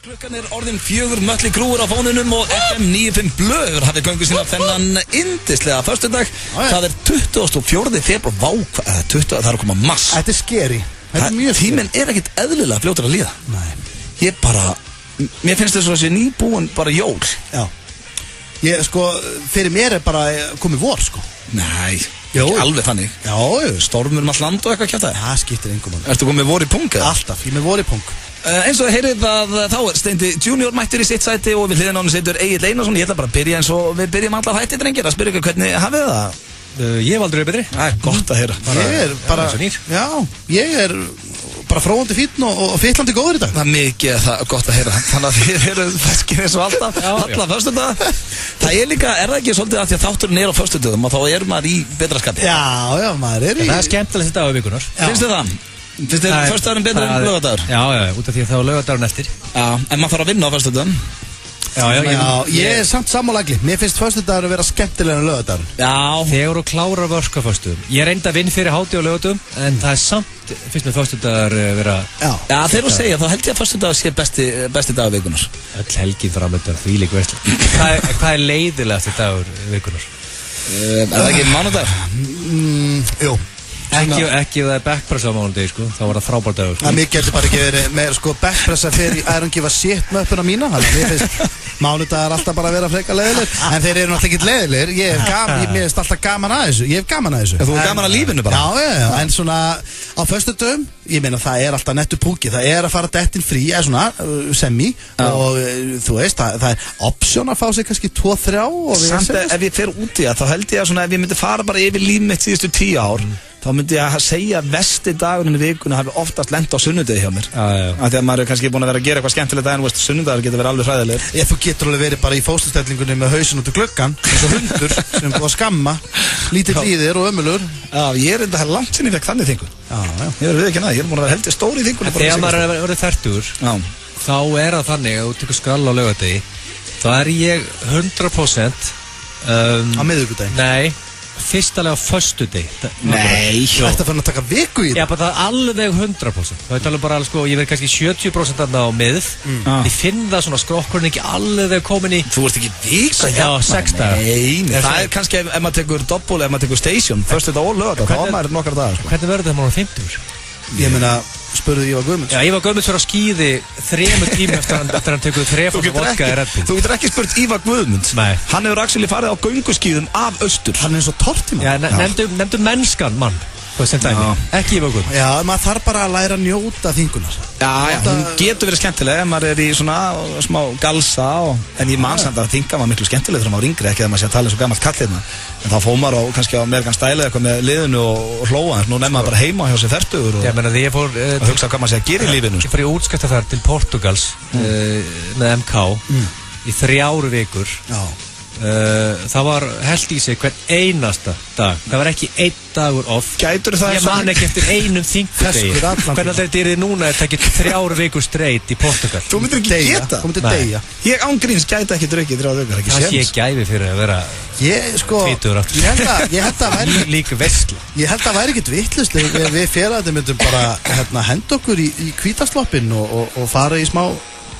Klukkan orðin 4, Mötli Krúur á fónunum og FM 95 Blöð hafið göngu sína þennan yndislega föstudag. Það 24. februar. Vá, 20, það að koma mars. Þetta skeri. Þetta mjög skeri. Tíminn ekkert eðlilega fljótur að líða. Nei. Ég bara, mér finnst þess að sé nýbúin bara jól. Já. Ég sko, fyrir mér bara komið vor sko. Nei, ekki alveg þannig. Já, stormur all land og eitthvað kjátaði. Það skiptir engum máli. Ertu komið vor í pung? Alltaf, ég með vor í pung. Eins og heyrið að þá Steindi Junior mættur í sitt sæti og við hliðina á hann situr Egill Einarsson. Ég ætla bara að byrja eins og við byrjum allar hætti drengir að spyrja ykkur hvernig hafið það? Ég hef aldrei betri. Gott að heyra. Ég bara, já, ég bara fróðandi fínn og fyllandi góður í dag. Það mikið gott að heyra. Þannig að þið eru feskir eins og alltaf alla föstudag. Það líka, það ekki svolítið að því að þátturinn á föstudögum og þá maður í betra skapi. Já, maður í. Það skemmtilegst dagur vikunar. Finnst þið það? Finnst þið föstudagurinn betur en laugardagurinn? Já, út af því að það laugardagurinn eftir. Já, en maður þarf að vinna á föstudaginn. Já, ég sammt sammála. Mér finnst föstudagur að vera skemmtilega en laugardagurinn. Já. Þegar þú klárar vörk á föstudagum. Ég reyndi að vinna fyrir hátíð á laugardagum, en það samt, finnst mér föstudagur vera... Já, þegar þú segja, þá held ég að föstudagur sé besti dagur vikunar. Öll helgin framöndan, þvílík veisla. Hvað leiðilegasti dagur vikunar? Það ekki mánudagur? Jú. Ekki ef það backpressa á mánudegi, sko, þá var það frábær dagur. Það mér getur bara ekki verið meira, sko, backpressa fyrir I don't give a shit með uppuna mína. Þannig mér finnst mánudagar alltaf bara að vera frekar leiðilegir. En þeir eru náttúrulega ekkert leiðilegir. Mér finnst alltaf gaman að þessu. Ég hef gaman að þessu. Þú hef gaman að lífinu bara? Já, en svona á föstudögum, ég meina það alltaf nettu púki. Það að fara dettin frí, svona, semi. Og þú veist, það option að fá sig kannski 2-3 og samt ef ég fer út í það, þá held ég að svona, ef ég myndi fara bara yfir líf mitt síðustu 10 ár, þá myndi ég að segja að versti dagurinn í vikunni hafi oftast lent á sunnudegi hjá mér. Af því að maður kannski búin að vera að gera eitthvað skemmtilegt en sunnudagur getur verið alveg hræðilegir. Þú getur alveg verið bara í fósturstellingunni með hausinn út úr gluggan, eins og hundur sem búið að skamma, lítill í þér og ömulur. Já, ég enda það langt sinni fekk þannig þingun. Ég verið ekki næ, ég búin að vera heldur stóri í þingunni. Þegar maður verið 30, þá það þannig að þú tekur skall á laugardegi, þá ég 100% á miðvikudaginn. Nei, fyrstalega á föstudegi. Nei, þetta fann að taka viku í það. Já, bara það alveg 100%. Það alveg bara, sko, ég verið kannski 70% þarna á mið. Ég finn það svona skrokkurinn ekki alveg komin í. Þú ert ekki vika Já, 6 dagar. Nei, það kannski ef maður tekur doppul, ef maður tekur station, föstudag og laugardag, þá maður nokkra dagar, sko. Hvernig verður það maður á 50? Ég meina, spurði Ívar Guðmunds. Já, Ívar Guðmunds fyrir á skíði 3 tíma eftir hann tekur 3 vodka í Red Bull. Þú getur ekki spurt Ívar Guðmunds. Nei. Hann hefur actually farið á gönguskíðum af austur. Hann eins og tortíma. Já, nefndu mennskan mann. Ekki Ívar Guðmunds. Já, maður þarf bara að læra að njóta þingunar. Já, hún getur verið skemmtileg ef maður í svona smá galsa en ég man samt að þinga var miklu skemmtileg þegar maður var yngri, ekki að maður sé að tala eins og gammalt kall hérna. En þá fór maður kannski á Amerikan stæli eitthvað með liðinu og hlóa, en nú nefnir maður bara heima hjá sér fertugur og að hugsa hvað maður sé að gera í lífinu. Ég fór í útskiptaferð til Portugals með MK í 3 vikur. Það var held í sig hvern einasta dag. Það var ekki einn dagur off. Gætur það ég man ekki eftir einum þingudegi. Hvernig þetta er núna að taka 3 vikur straight í Portugal. Þú myndir ekki geta. Þú myndir deyja. Ég ángríns gæti ekki drukkið 3 vikur. Það sé gæfi fyrir að vera tvítugur aftur. Ég held að væri líka veistla. Ég held að væri ekkert vitlaust við félagarnir myndum bara henda okkur í hvítasloppinn og fara í smá.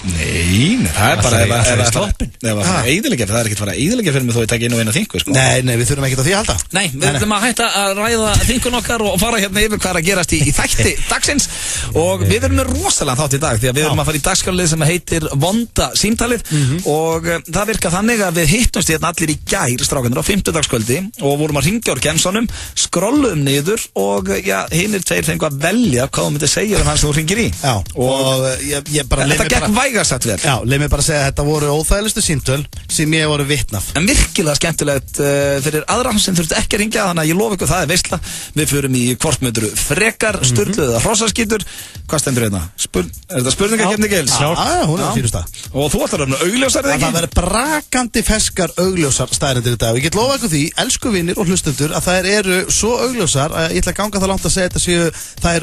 Nei, það bara sloppin. Það er ekkert fara eyðileggja fyrir mig þó ég tek inn og eina þingu, sko. Nei, við þurfum ekkert á því að halda. Nei, við þurfum að hætta að ræða þingun okkar og fara hérna yfir hvað að gerast í þætti dagsins og við erum með rosalega þátt í dag því að við erum að fara í dagskrárlið sem heitir Vonda símtalið og það virka þannig að við hittumst hérna allir í gær strákanir á 50-dagskvöldi og vorum að hringja úr gemsanum, skrolluðum niður og hinir tveir fengu að velja hvað þú myndir segja hans þú hringir í. Já, og ég bara Já, leið mér bara að segja að þetta voru óþægilegustu símtöl sem ég voru vitnaf. En virkilega skemmtilegt fyrir aðra sem þurfti ekki að ringja, þannig að ég lofa ykkur það veisla. Við förum í hvort mönduru frekar, sturluð eða hrossaskítur. Hvað stendur hérna? Er þetta spurningakeppni Gils? Já, hún á fínum stað. Og þú ætlar að vera augljósar eða ekki? Það verður brakandi ferskar augljósar staðreyndir í dag. Ég get lofa ykkur því, elsku vinir og hlustendur, að þær eru svo augljósar að ég ætla að ganga það langt að segja þetta séu þær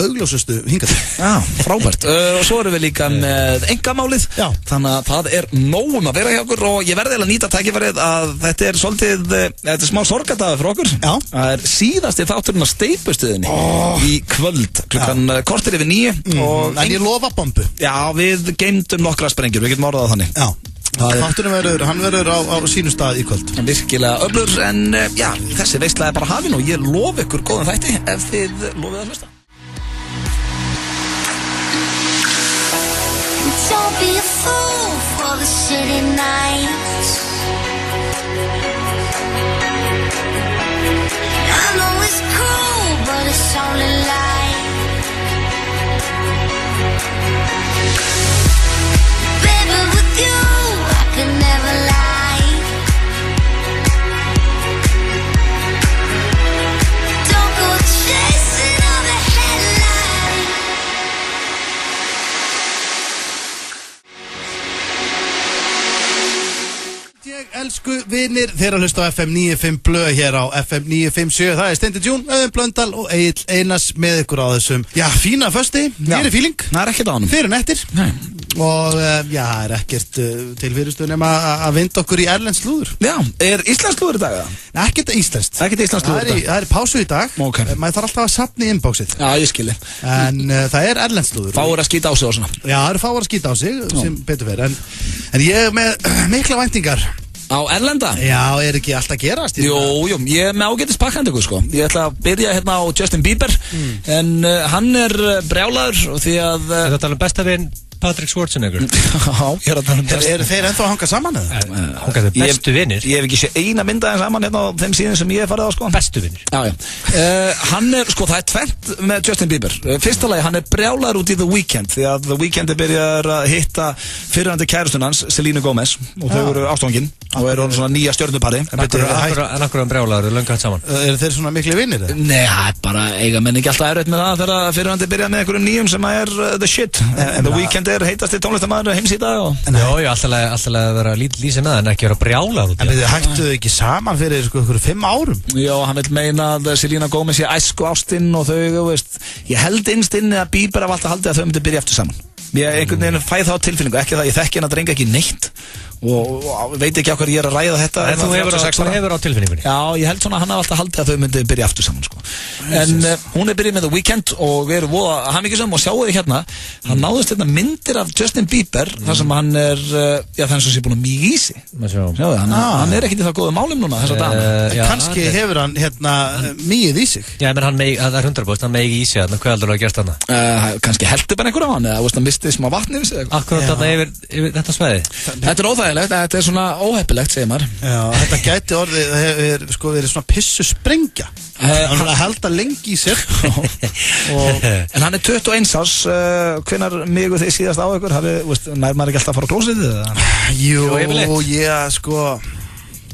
augljósustu hingað til. Já, frábært. Og svo erum við líka með með engamálið. Já. Þannig að það er nóg að vera hjá okkur og ég verði að nýta tækifærið að þetta er svolítið, þetta er smá sorgardagur fyrir okkur. Já. Það er síðasti þátturinn að Steypustuðinni í kvöld klukkan kortir yfir 9 og En ég lofa bombu. Já, við geymdum nokkra sprengjur, við getum orðað það þannig. Já. Þátturinn verður á sínu stað í kvöld. Virkilega öflur, en já, þessi veisla er bara hafin og ég lofi ykkur góðan þætti ef þið lofið að hlusta. Don't be a fool for the city nights. I know it's cool, but it's only light. Baby, with you, I could never lie. Don't go chasing all the headlines. Ég elsku vinir, þeir að hlusta á FM 95 blöð hér á FM 957. Það er Steindi Djún, Auðun Blöndal og Egill Einars með ykkur á þessum, já, fína fösti, hér er fíling. Það er ekkert á honum. Þeir eru nettir. Nei. Og já, það er ekkert til fyrirstu nema að vinda okkur í erlends slúður. Já, er íslensk lúður í dag eða? Ekkert íslenskt. Ekkert íslenskt lúður í dag. Það er pásu í dag. Ok. Maður þarf alltaf að safna í inboxið. Já, ég skilji. En það er erlends slúður. Fáir að skýta á sig og svona. Já, það eru fáir að skýta á sig, sem betur fyrir. En ég er með mikla væntingar. Á erlenda? Já, er ekki alltaf gerast? Jú, ég er með ágætis pakkandi ykkur, sko. Ég ætla að byrja hérna á Justin Bieber, en hann er brjálaður því að... Þetta tala um besta vin Patrick Schwarzenegger. Já, ég er að tala um besta. Eru þeir ennþá að hanga saman eða? Hann gæti bestu vinir. Ég hef ekki séð eina mynda en saman hérna á þeim síðan sem ég hef farið á, sko. Bestu vinir. Já. Hann er, sko, það er tvennt með Justin Bieber. Fyrsta lagi, hann er brjálaður út í The Weeknd, því að The Weeknd er byrjar að hitta fyrrandi kærustun hans, Selena Gomez, og þau eru ástofangin og eru svona nýja stjörnupari. En akkur hann brjálaður, löngu hægt saman. Eru þeir svona mikli vinnir? Nei, það er bara, eiga menn ekki alltaf erfitt með það þegar fyrrandi byrjar með einhverjum nýjum sem er the shit. The Weeknd er heitasti tónlistarmaður heims í dag og... Já, alltaf að vera lýsa með það en ekki vera brjálaður út í. En þið hættuðu ekki saman fyrir sko 5 árum? Já, hann vil meina að Selena Gomez sé æsku ástinn og þau, þú veist, ég held innst inni að Bieber af alltaf haldið að þau myndi byrja eftir saman. Ég einhvern veginn fæ þá tilfinningu, ekki það, ég þekki hann að drenga ekki neitt og veit ekki á hvað ég er að ræða þetta. En þú hefur á tilfinningunni? Já, ég held svona að hann haf alltaf haldið að þau myndi byrja aftur saman, sko. En hún er byrjuð með The Weeknd og við erum voða hamingjusum og sjáu þið hérna, hann náðist hérna myndir af Justin Bieber þar sem hann er, já, þannig sem sé búin að mýg í sig. Sjáu þið, hann er ekkert í það góðu málum núna þess að dana. Kannski hefur hann hérna mýið í sig. Já, menn það er 100%, hann megi í sig þarna, hvað heldur þú að gerst þarna? Kannski heldur bara einhver á hann eða hann mistið smá vatn yfir sig. Akkurat þarna yfir þetta svæði. Þetta er óþægilegt, þetta er svona óheppilegt, segir maður. Já, þetta gæti orðið, hefur sko verið svona pissu sprengja. Hann er að halda lengi í sér. En hann er 21 árs, hvenær migu þið síðast á ykkur? Nær maður ekki alltaf að fara á klósitið? Jú, ég sko...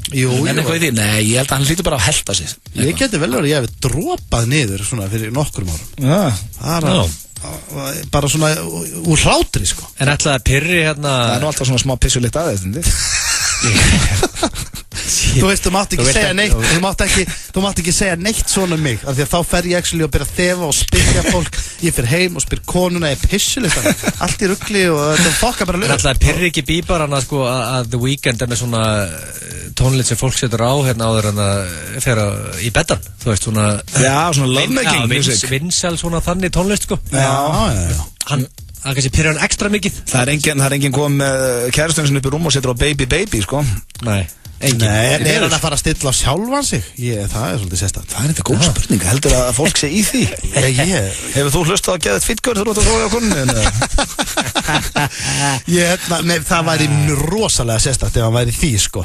Jú, en eitthvað í því? Nei, ég held að hann hlýtur bara að helta sig. Ég geti vel verið að ég hef dropað niður svona fyrir nokkrum árum. Bara svona úr hlátri, sko. En ætlaði að pyrri hérna... Það er nú alltaf svona smá pissulikt aðeins. Þú veist, þú mátt ekki segja neitt. Þú mátt ekki segja neitt svona um mig, af því að þá fer ég actually að byrja að þefa og spyrja fólk. Ég fer heim og spyr konuna, ég pissulikt allt í rugli og þetta fokkar bara lög. En ætlaði að pyrri ekki Bieber hann sko að The Weeknd er með svona tónlist sem fólk setur á hérna áður en að fer í beddan, þú veist, svona... Já, svona lovemaking music. Vinsæl svona þannig tónlist, sko. Já. Hann kannski pyrri hann ekstra mikið. Það er enginn komið með kærastunum sinni upp í rúm og setur á baby, sko. Nei. Nei, en er hann að fara að stilla á sjálfan sig? Það er svolítið sérstætt. Það er þetta góð spurning, heldur að fólk sé í því? Hefur þú hlustað að geða þetta fitgur þegar þú ert að þója á konunni? Það væri rosalega sérstætt ef hann væri því, sko.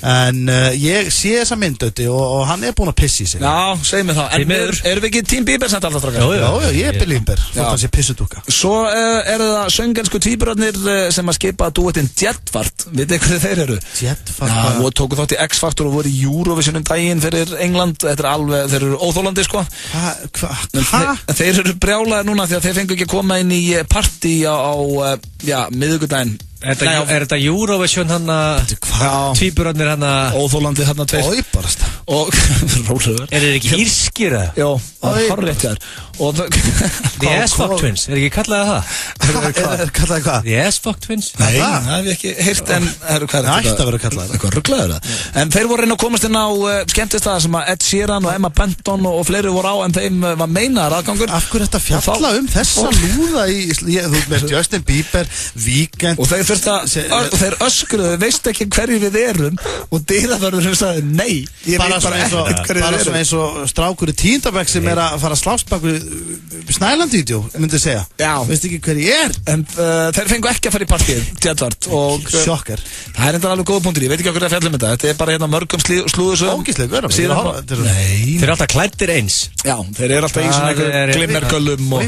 En ég sé þessa myndöti og hann er búinn að pissi í sig. Já, segð mér það. En erum við ekki Team Bieber samt alltaf strákar? Já, ég er Bieber, þótt hann sé pissudúka. Svo eru það söngelsku tvíburarnir sem að skipa duettinn Jetfart. Vitið hverju þeir eru? Jetfart, tóku þátt í X-Factor og voru í Eurovision daginn fyrir England. Þetta er alveg, þeir eru óþólandi, sko. Þeir eru brjálaðir núna því að þeir fengu ekki að koma inn í partí á miðvikudaginn. Er þetta Eurovision hann að tvíburarnir hann að óþólandi hann að tveir? Og rólegur Er þeir ekki írskir eða? Jó, það er hárrétt hjá þér. Og The S-Fuck Twins, er ekki kallaði það? Kallaði hvað? The S-Fuck Twins? Nei, það hef ég ekki heyrt en hvað Það ætti að vera kallaður. Eitthvað rugglaður það. En þeir voru inn að komast inn á skemmtistæða sem að Ed Sheeran og Emma Benton og fleiri voru á, en þeim var meinaðar aðgangur. Af hverju þetta fjalla þessa lúða í þú veist Justin Bieber, Weekend. Og þeir öskruðu, veist ekki hverju við erum, og dyravörðurinn sagði nei, ég veit bara ekkert hverju við erum. Eins og strákur í 10. bekk sem er að fara að slást bak við Snæland-vídeó, myndi segja. Já. Veist ekki hverju ég er. En þeir fengu ekki að fara í partíð, Jedward, og Sjokker. það er enda alveg góða punktur, ég veit ekki okkur að fjalla um þetta er bara hérna mörgum slúðusögum. Ógeðslegur, Nei. Þeir eru alltaf klæddir eins. Já, þeir eru alltaf í svona einhver glimmergöllum og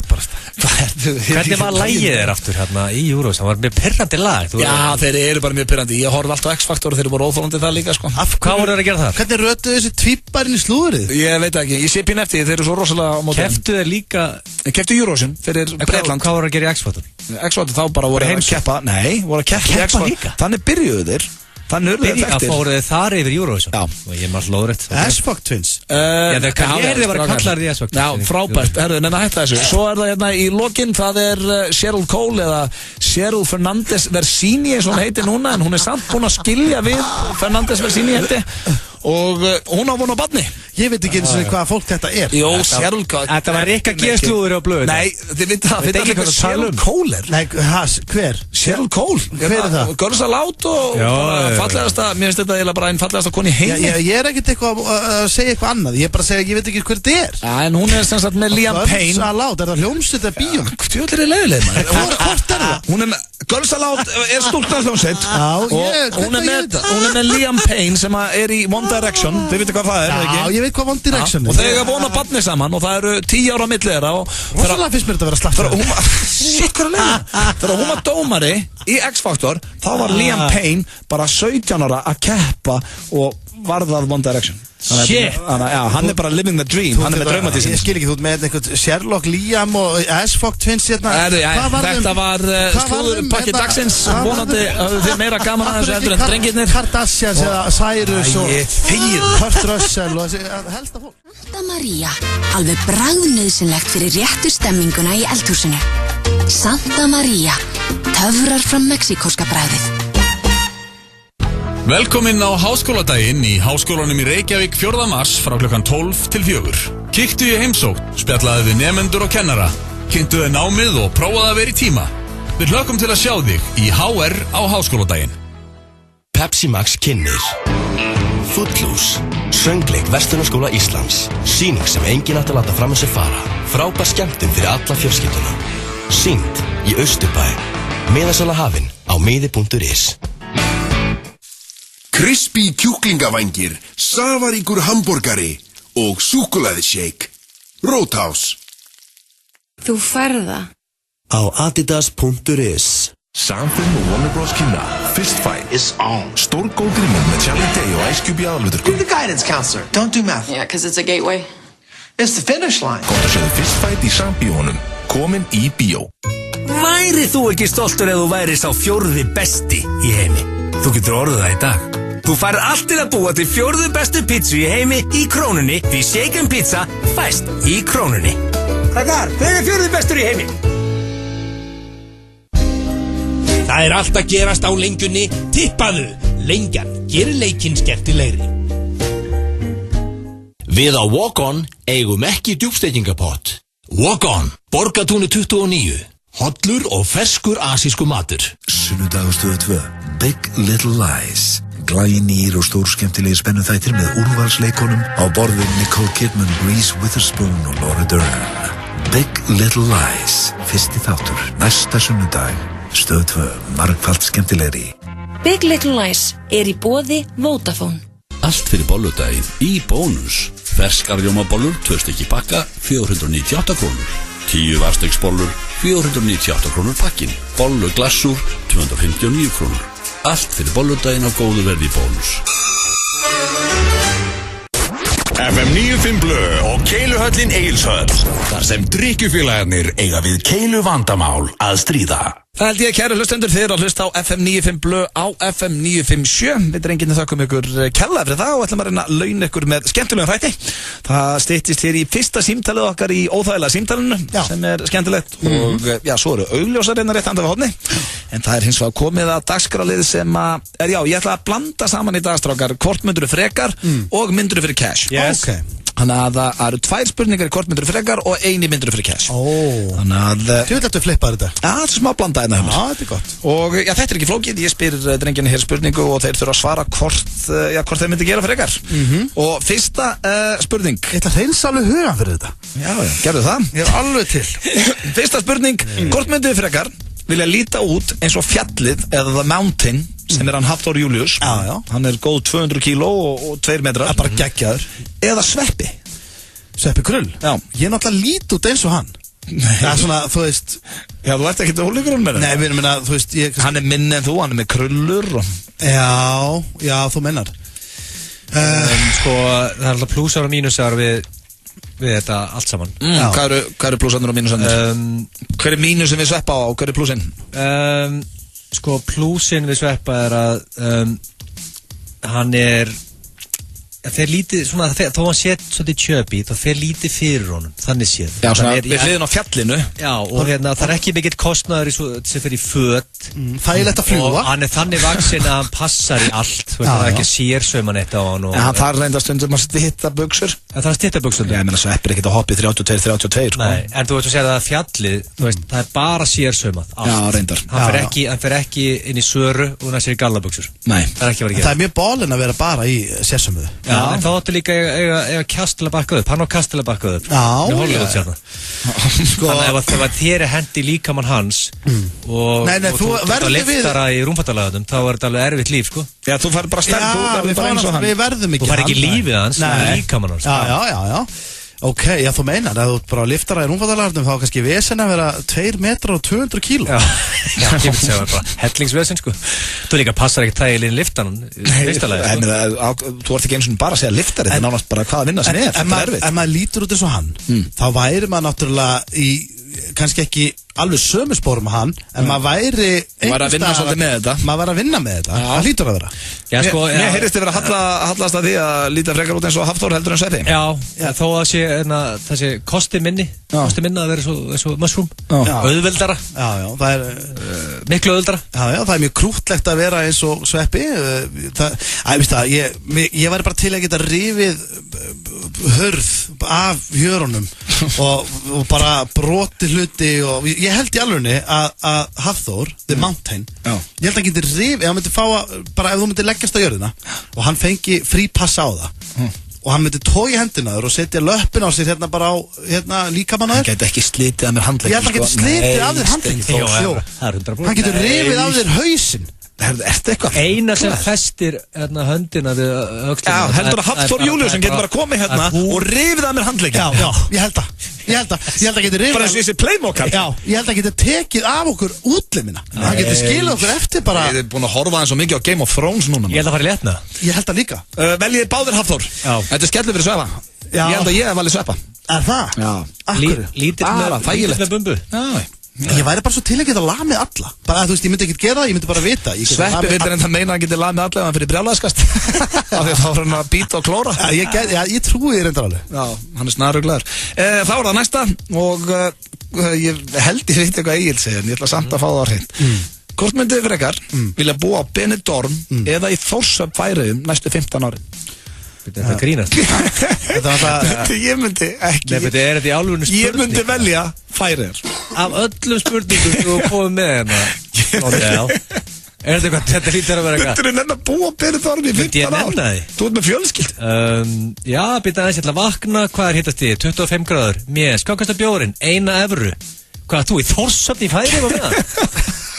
Hvernig var lagið þeir aftur hérna í Euros? Það var mjög pirrandi lag. Já, þeir eru bara mjög pirrandi. Ég horfði alltaf á X-Factor og þeir eru bara óþólandi það líka, sko. Hvað voru þeir að gera þar? Hvernig rötuðu þessi tvíbarinn í slúðrið? Ég veit ekki, ég sé pín eftir því, þeir eru svo rosalega á móti. Keftu þeir líka Keftu Eurovision fyrir Bretland. Hvað voru að gera í X-Factor? X-Factor þá bara voru að keppa. Nei, voru að keppa í Keppa X-Factor. líka? Þannig byrjuðu þeir. Þannig urðu þeir Að þekktir. fóru þeir þar yfir Eurovision? Já. Og ég er maður lóðrætt. S-Fuck Twins. Já, ég heyrði bara kallar því S-Fuck Twins. Já, frábært, herðu, en að hætta þessu. Svo er það hérna í lokin, það er Cheryl Cole eða Cheryl Fernandez Versini eins og hún heitir núna, en hún er samt búin að skilja við Fernandez Versini heiti og hún á von á barni. Ég veit ekki eins og hvað fólk þetta er. Jó, Cheryl Cole. Þetta var ekki að geða slúður á blöðu. Nei, þið veit það, Veit ekki hvað það tala Cheryl um. Cole er. Nei, hver? Cheryl Cole. Hver er það? Girls Aloud og Já, bara já. fallegasta, mér finnst þetta eiginlega bara einn fallegasta koni í heimi. Ég er ekkert eitthvað að segja eitthvað annað. Ég er bara að segja að ég veit ekki hver þetta er. Já, en hún er sem sagt með Liam Payne. Girls Aloud, er það hljómsveit eða bíó? Tjóðlir er leiðileg, maður. Hvort er það? Hún er með, Girls Aloud er stúlkna hljómsveit Já, og hún er með Liam Payne sem er í One Direction. Þið veitir hvað það er, Já, ekki? ég veit hvað One Direction Og þeir eiga von á barni saman og það eru 10 ára milli þeirra og Rosalega finnst mér þetta að vera slagt. þegar hún var shit, hvað er að leiða? Þegar hún var dómari í X-Factor þá var Liam Payne bara 17 ára að keppa og varðað One Direction. Shit. Já, hann er bara living the dream, hann er með draumatísinn. Ég skil ekki, þú ert með einhvern Sherlock, Liam og S-Fuck Twins hérna. Þetta var slúðurpakki dagsins, vonandi hafðu þið meira gaman að þessu heldur en drengirnir. Kardashians eða Cyrus og Kurt Russell og helsta fólk. Santa Maria, alveg bragðnauðsynlegt fyrir réttu stemminguna í eldhúsinu. Santa Maria, töfrar frá mexíkóska bragðið. Velkomin á Háskóladaginn í Háskólanum í Reykjavík 4. mars frá klukkan 12 til 4. Kíktu í heimsókn, spjallaðu við nemendur og kennara, kynntu þið námið og prófaðu að vera í tíma. Við hlökkum til að sjá þig í HR á Háskóladaginn. Pepsi Max kynnir Footloose, söngleik Verslunarskóla Íslands. Sýning sem enginn átti að láta fram með sig fara. Frábær skemmtun fyrir alla fjölskylduna. Sýnd í Austurbæ. Miðasala hafin á miði.is. Crispy kjúklingavængir, safaríkur hamborgari og súkkulaðishake. Roadhouse. Þú færða Á adidas.is. Samfilm og Warner Bros. Kynna Fist Fight is on. Stórgóð grímur með Charlie Day og Ice Cube í aðalhlutverkum. Be the guidance counselor. Don't do math. Yeah, because it's a gateway. It's the finish line. Gott að sjöðu Fist Fight í sambíónum. Komin í bíó. Væri þú ekki stoltur ef þú væri sá 4. besti í heimi? Þú getur orðið það í dag. Þú færð allt til að búa til 4. bestu pizzu í heimi í Krónunni því Shaken Pizza fæst í Krónunni. Krakkar, hver er 4. bestur í heimi? Það er allt að gerast á lengjunni. Tippaðu! Lengjan gerir leikinn skemmtilegri. Við á Walk-On eigum ekki djúpsteikingapott. Walk-On, Borgatúni 29. Hollur og ferskur asísku matur. Sunnudagur Stöð 2, Big Little Lies. Glænýr og stórskemmtilegir spennuþættir með úrvalsleikonum á borðum Nicole Kidman, Reese Witherspoon og Laura Dern. Big Little Lies, fyrsti þáttur, næsta sunnudag. Stöð 2, margfalt skemmtilegri. Big Little Lies er í boði Vodafone. Allt fyrir bolludaginn í Bónus. Ferskar rjómabollur, 2 stykki pakka, 498 krónur. 10 varstegsbollur, 498 krónur pakkin. Bollu glassúr, 259 krónur. Allt fyrir bolludaginn á góðu verði í Bónus. FM 95 Blö og Keiluhöllin Egilshöll. Þar sem drykkjufélagarnir eiga við keilu vandamál að stríða. Það held ég, kæru hlustendur, þið eru að hlusta á FM 95 Blö á FM 957. Við drengirnir þökkum ykkur kærlega fyrir það og ætlum að reyna að launa ykkur með skemmtilegum þætti. Það styttist hér í fyrsta símtalið okkar í óþægilega símtalinu sem skemmtilegt og svo eru augljósar reyna rétt handa við horni. En það hins vegar komið að dagskrálið sem ég ætla að blanda saman í dagstrákar hvort myndur frekar og myndur fyrir cash. Okay. Þannig að það eru 2 spurningar í hvort myndur frekar og 1 myndur fyrir cash. Þannig að Þú vil þetta flippa þetta? Það er smá blanda hérna. Þetta er gott. Og þetta er ekki flókið, ég spyr drengina hér spurningu og þeir þurfa að svara hvort þeir myndi gera frekar. Og fyrsta spurning. Ég ætla að hreinsa alveg hugan fyrir þetta. Já, gerðu það. Ég er alveg til. Fyrsta spurning, hvort myndi frekar vilja líta út eins og fjallið eða The Mountain sem hann Hafþór Júlíus. Já. Hann er góð 200 kíló og 2 metrar. Það er bara geggjaður. Eða Sveppi. Sveppi Krull? Já. Ég er náttúrulega lít út eins og hann. Það er svona, þú veist. Já, þú ert ekkert ólíkur hann með það? Nei, ég meina, þú veist Hann er minni en þú, hann er með krullur og... Já, þú mennar. Sko, það er alltaf plúsar og mínusar við þetta allt saman. Hvað eru plúsarnir og mínusarnir? Hver er mínusin við Sveppa og hver er plúsin? Sko, plúsin við Sveppa er að hann er þeir lítið, svona, þó hann sé svolítið tjöpi, þá þeir lítið fyrir honum, þannig séð. Já, svona við hliðin á fjallinu. Já, og það er ekki mikill kostnaður sem fyrir í föt. Þægilegt að fljúga. Og hann er þannig vaxinn að hann passar í allt, það er ekki sérsauman eitt á hann. En hann þarf reynda stundum að stytta buxur. Það þarf að stytta buxur. Já, ég meina Sveppir ekkert að hoppa í 32. Nei, en þú veist að segja að fjallið, það er bara sérsaumað. Já, reyndar. Hann fer ekki inn í söru og hann sér í gallabuxur. Nei. Það er mjög bólinn að vera bara í sérsaumuðu. Já, en þá áttu líka eiga kast til að bakka upp. Hann á kast til að bakka upp. Já. Sko, ef þér er hendi líkamann hans og þú liftara í rúmfattalagadum, þá er þetta alveg erfitt líf, sko. Já, þú fær bara stærn, við verðum ekki þú fær ekki lífið hans, líkamann hans. Já. Ok, já, þú meinar að þú bara liftara í rúmfattalagarnum þá kannski vesen að vera 2 metrar og 200 kíló. Já, ég myndi segja bara hellingsvesen, sko. Þú líka passar ekki þægilega inn liftaran En þú ert ekki eins og bara að segja liftari, þetta er nánast bara hvaða vinna sem er. Ef maður lítur út eins og hann, þá væri maður náttúrulega í kannski ekki alveg sömu spórum að hann, en maður væri að vinna svolítið með þetta. Maður væri að vinna með þetta, það lítur að vera. Mér heyrist þið vera að hallast að því að líta frekar út eins og Hafþór heldur en Sveppi. Já, þó að það sé kosti minna að vera svo mushroom, auðveldara. Já, það er miklu auðveldara. Já, það er mjög krúttlegt að vera eins og Sveppi. Ég væri bara til að geta rifið hörð af hjörunum og bara broti hluti og ég held í alvegni að Hafþór, The Mountain, ég held að hann geti rifið, ef hann myndi fá bara ef þú myndi leggjast á jörðina og hann fengi frí pass á það og hann myndi tói hendina þér og setja löppin á sér hérna bara á líkamann á þér. Hann geti ekki slitið að mér handlegin. Ég held að hann geti slitið af þér handlegin. Hann getur rifið af þér hausinn. Ertu eitthvað? Eina sem festir höndina við öxlina. Já, heldur að Hafþór Júlíusson getur bara komið hérna og rifið að mér handlegin. Já, ég held að geti rifið. Bara eins og þessi Playmobil. Já, ég held að geti tekið af okkur útlimina. Hann geti skilað okkur eftir bara. Ég er búin að horfa eins og mikið á Game of Thrones núna. Ég held að fara í letna. Ég held að líka. Veljið báðir Hafþór. Þetta er skellur fyrir Sveppa. Ég held að ég hef valið Sveppa. Er það? Já. Lítill með bumbu. Já. Ég væri bara svo til að geta lamið alla. Bara þú veist, ég myndi ekki gera það, ég myndi bara vita. Sveppi vildur en það meina að hann geti lamið alla ef hann fyrir brjálæðskast. Af því að þá er hann að býta og klóra. Ég trúi þér reyndar alveg. Já, hann er snaruglegar. Þá er það næsta og ég held ég veit eitthvað Egil segir, en ég ætla samt að fá það á hreint. Hvort myndið frekar vilja búa á Benidorm eða í Þórshöfn Færeyjum næstu 15 ári? Þetta grínast. Ég myndi ekki. Nei, þetta er þetta í alvörinu spurning. Ég myndi velja Færeyjar. Af öllum spurningum þú komið með hérna. Er þetta eitthvað, þetta lítur að vera eitthvað. Þetta er nenn að búa Benidorm í 15 ár. Þú ert með fjölskyld. Já, býta aðeins, ég ætla að vakna. Hvað er hittast þið? 25 gráður. Mér, skákast bjórin, 1 evru. Hvað, þú í Þórshöfn í Færeyjum að með?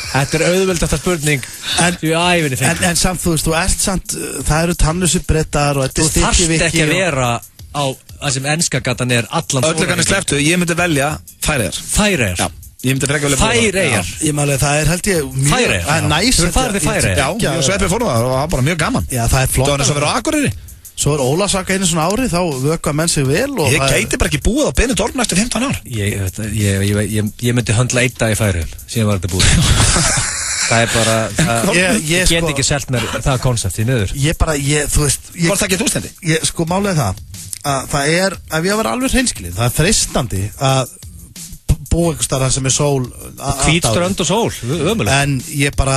Þetta er auðveldasta spurning en samt þú veist, þú ert samt það eru tannlösu brettar og þú þarft ekki að vera á það sem enska gatan er allan öllugan er slepptu, ég myndi velja Færeyjar. Já, ég myndi frekka velja Færeyjar. Ég maður, það er held ég Færeyjar, næs. Þú farið Færeyjar. Já, og Sveppi fór það var bara mjög gaman. Já, það er flott. Það var eins og vera á Akureyri. Svo Ólasaka einu svona ári, þá vökva menn sig vel og Ég gæti bara ekki búið á Benidorm eftir 15 ár Ég myndi höndla einn dag í Færeyjum síðan var þetta búið Það er bara Ég get ekki selt mér það koncept í niður Þú veist Hvort það getur ústendi? Sko málið það að það er, ef ég var alveg hreinskilinn, það er freistandi að búa einhvers staðar sem er sól Hvít strönd og sól, ömulegt En ég bara,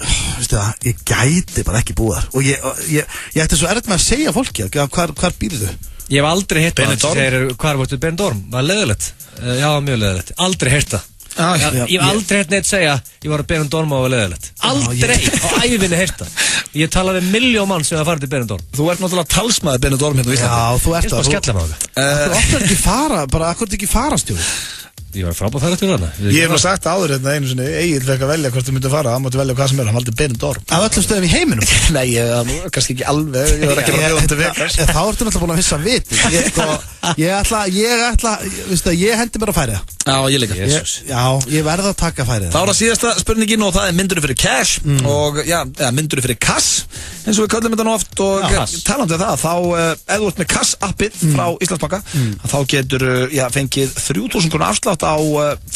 veistu það, ég gæti bara ekki búa þar Og ég ætti svo erfitt með að segja fólki hvar býrðu þau? Ég hef aldrei hitt það sem segir hvar varstu Benidorm, var leðilegt Já, mjög leðilegt, aldrei hitt það Ég hef aldrei hitt neitt segja ég var að Benidorm og var leðilegt Aldrei, á ævinni hitt það Ég talaði við milljón mann sem að fara til Benidorm Þú ert náttúrulega talsmaður Benidorm hérna á Íslandi Já, þú ert Ég er bara að skella með það Akkur ekki farastjóri Ég var frábæð færa til hana Ég hef sagt áður hérna einu sinni Egil fekk að velja hvort þú myndi fara Hann mátti velja hvað sem hann valdi Benidorm Af öllum stöðum í heiminum? Nei, kannski ekki alveg Ég var ekki að ráða til Vegas Þá ertu náttúrulega búin að vissa vit Ég hendi mér á færi Já, ég líka Já, ég verði að taka færi Þá er það síðasta spurningin og það er myndurinn fyrir cash Og myndurinn fyrir kass eins og við köllum þetta nú oft Og talandi það, þá ef þú ert með kass-appið frá Íslandsbanka Þá getur fengið 3.000 krónar afslátt á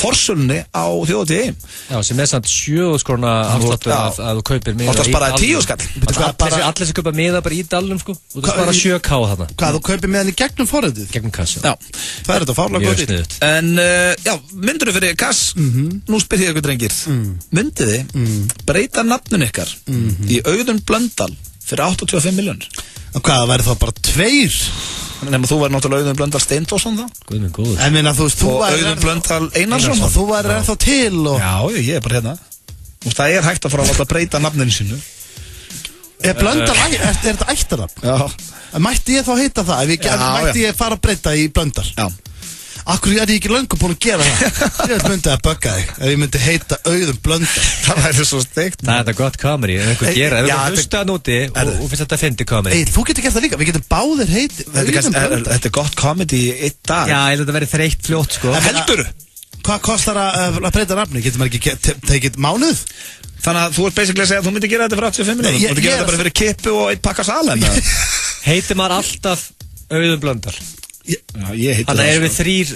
forsölunni á þjóðatíð Já, sem samt 7.000 krónar afsláttur að þú kaupir miða Oftast bara 10 skall Allir sem kaupa miða bara í dalnum sko Og það er bara 7K þarna Hvað, þú kaupir miðan í gegnum forritið? Gegnum kass, já Það er þetta fárlega Mjög góð sniðugt. En myndurinn fyrir kass Nú spyr ég ykkur drengir Myndið þið breyta nafnun ykkar í Auðun Blöndal fyrir 85 miljónir Og hvað, það væri þá bara 2? Nefnum þú væri náttúrulega Auðun Blöndal Steindórsson þá Guð minn góður En minna, þú veist, þú Og væri Auðun Blöndal Einarsson Þú væri ennþá til og Já, ég er bara hérna Þú veist, það er hægt að fara að láta breyta nafninu sínu Er Blöndal, er þetta ættarnafn? Já Mætti ég þá heita það? Mætti ég fara að breyta í Blöndal? Já Akkur er ég ekki löngu búin að gera það Ég myndi að bögga þig Ef ég myndi heita Auðun Blöndal Það væri svo steikt Það er þetta gott kameri Ef einhver gera Ef þú hlusta það núti og finnst þetta að fyndi kameri Þú getur gert það líka Við getum báðir heiti Auðun Blöndal Þetta er gott comedy í einn dag Já, ég held að þetta verið þreytt fljótt sko Heldur Hvað kostar að breyta nafni? Getur maður ekki tekið mánuð? Þannig að þú ert basically að segja að þú myndi gera þetta fyrir 85 miljónum Þú myndi gera þetta bara fyrir kippu og eitt pakka salem Heitir maður alltaf Auðun Blöndal Þannig að erum við þrýr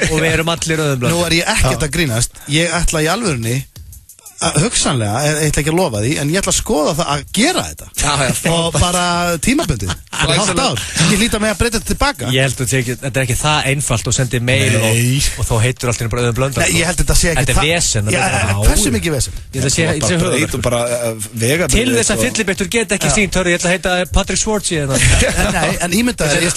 og við erum allir Auðun Blöndal Nú er ég ekkert að grínast Ég ætla í alvörunni hugsanlega, ég ætla ekki að lofa því en ég ætla að skoða það að gera þetta og bara tímabundið hálft ár, ég hlýta mig að breyta þetta tilbaka Ég held að þetta er ekki það einfalt og sendi mail og þá heitur alltaf bara Auðun Blöndal Nei, ég held þetta sé ekki Þetta er vesen Hversu mikið vesen? Til þess að fyllibittur get ekki sínt ég ætla að heita Patrick Schwartzy Nei, en ímyndaði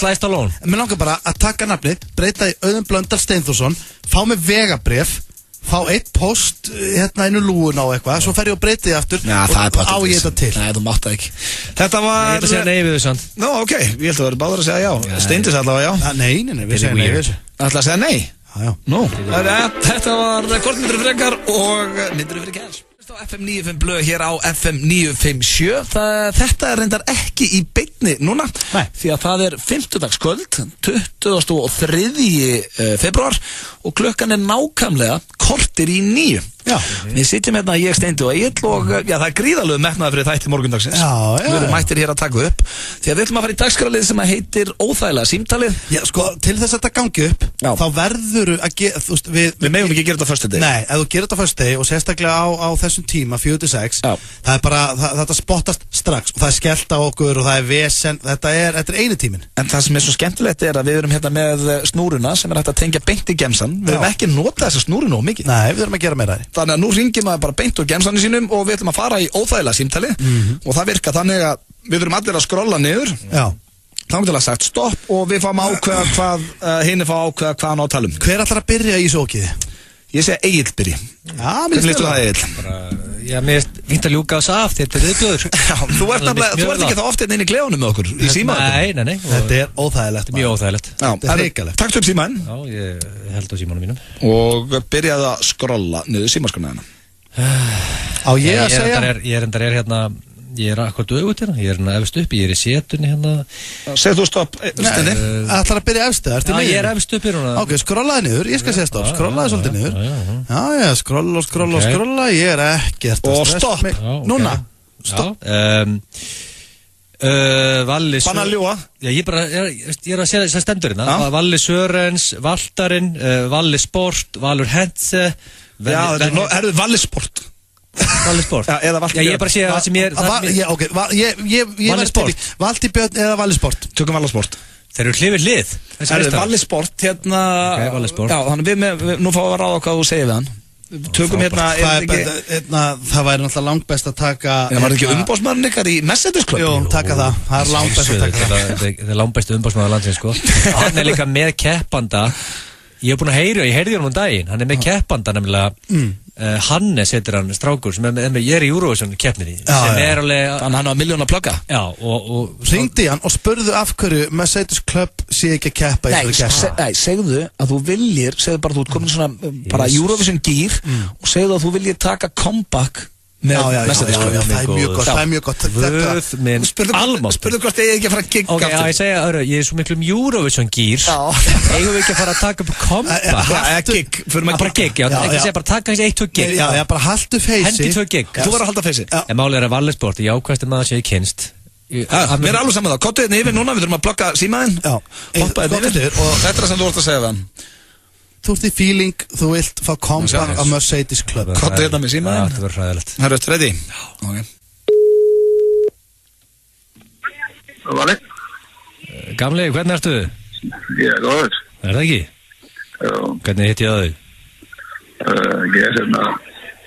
Mér langar bara að taka nafnið, breyta í Auðun Blöndal Steindórsson, fá mig vegabréf fá eitt post hérna einu lúun á eitthvað svo fer ég og breyti því aftur og á ég þetta til Nei, þú mátt það ekki Þetta var Ég ætla að segja nei við þessu Nó, ok, ég held að vera báður að segja já Steindis allavega já Nei, við segjum nei við þessu Ætla að segja nei? Já Nó Þetta var kortmyndur frekar og myndur fyrir cash á FM 95 blöð hér á FM 957 Þetta er reyndar ekki í beinni núna því að það er 50-dagskvöld 23. februar og klukkan er nákvæmlega kortir í 9 Já. Við sitjum hérna ég Steindi og Egill og já, það er gríðalegu metnaður fyrir þætti morgundagsins Við erum mættir hér að taka upp því að við ætlum að fara í dagskrárlið sem að heitir óþægilega símtalið Já, sko, til þess að þetta gangi upp þá verður að gera, þú veist, við megum ekki gera þetta á föstudegi Nei, ef þú gerir þetta á föstudegi og sérstaklega á þessum tíma 4-6 það er bara, þetta spottast strax og það er skellt á okkur og það er vesen þetta er einu tímin En það sem er svo skemmtilegt er að við erum hérna með snúruna sem er hægt að tengja beint í gemsan Við erum ekki notað þessa snúru nóg mikið Nei, við erum að gera meira Þannig að nú ringir maður bara beint úr gemsanum sínum og við ætlum að fara í óþægilega símtali og það virka þannig að við erum allir að skrolla niður þá getur það sagt stopp og við fáum ákveða hvað hinn fá ákveða hvað hann á að tala um Hver ætlar að byrja í sókiði? Ég segi Egill byrji Hvernig lístu það Egill? Já, mér finnst að ljúka þess af þetta er viðbjóður Þú ert ekki þá ofta inn í klefunum með okkur í símaðum Nei Þetta er óþægilegt Mjög óþægilegt Þetta er hrikalegt Takk upp símaðin Já, ég held á símanum mínum Og byrjaði að skrolla niður símaskranaðina Á ég að segja Ég er akkur dögut hérna, ég er hérna efst upp, ég er í setunni hérna Segð þú stopp, Steindi Ætlar að byrja efstu, ertu með? Já, ég er efst upp hérna Ok, skrollaði niður, ég skal segja stopp, skrollaði svolítið niður Já, skrolla, ég er ekkert Og stopp, núna Stopp Valli Banna að ljúga. Já, ég er að segja það stendur hérna Valli Sörens, Valtarinn Valli Sport, Valur Hense Já, þetta er Valli Sport Valli Sport Já, eða Valdi Björn ég er bara að segja það sem ég er Valli Sport Valdi Björn eða Valli Sport Tökum Valli Sport Þeir eru hlið Það er Valli Sport hérna Ok, Valli Sport Já, þannig við nú fáum við að ráða hvað þú segir við hann Tökum hérna Það væri náttúrulega langt best að taka Það var ekki umbóðsmaðurinn ykkar í Mercedes Club Jú, taka það Það er langt best að taka það Það er langt bestu umbóðsmaður landsins sko Hann er líka með keppanda Ég hef búin að heyra, ég heyrði hann daginn Hann er með keppanda nefnilega Hannes heitir hann, strákur sem ég er í Eurovision keppninni sem er alveg Hann var milljón að plugga Já, og Hringdi hann og spurðu af hverju Mercedes Club sé ekki að keppa Nei, segðu að þú viljir segðu bara að þú ert komin svona bara Eurovision gýr og segðu að þú viljir taka comeback með Mercedes Club Það er mjög gott Guð minn almátt Spurðu hvort ég ekki að fara að gigga Ok, ég segja öru, ég er svo miklum Eurovision gýr eigum við ekki að fara að taka upp comeback Gig, fyrir maður bara gig, já, ekki segja bara taka þessi 1-2 gig Já, bara haldu feysi Hendi 2 gig Þú verður að halda feysi En málið er að Valli Sport, ég ákvæmst maður sem ég kynst Mér er alveg saman það, kottu hérna yfir núna, við þurfum að plugga símaðinn Hoppa hérna yfir og þetta er sem þú vart að segja við hann Þú ert í feeling, þú vilt fá comeback á Mercedes Club Kottu hérna með símaðinn Já, þetta verður hræðilegt Það er ready? Ok Valli Gamli, hvernig ertu? Ég er góður Er það ekki? Já Hvernig hitt ég að þau?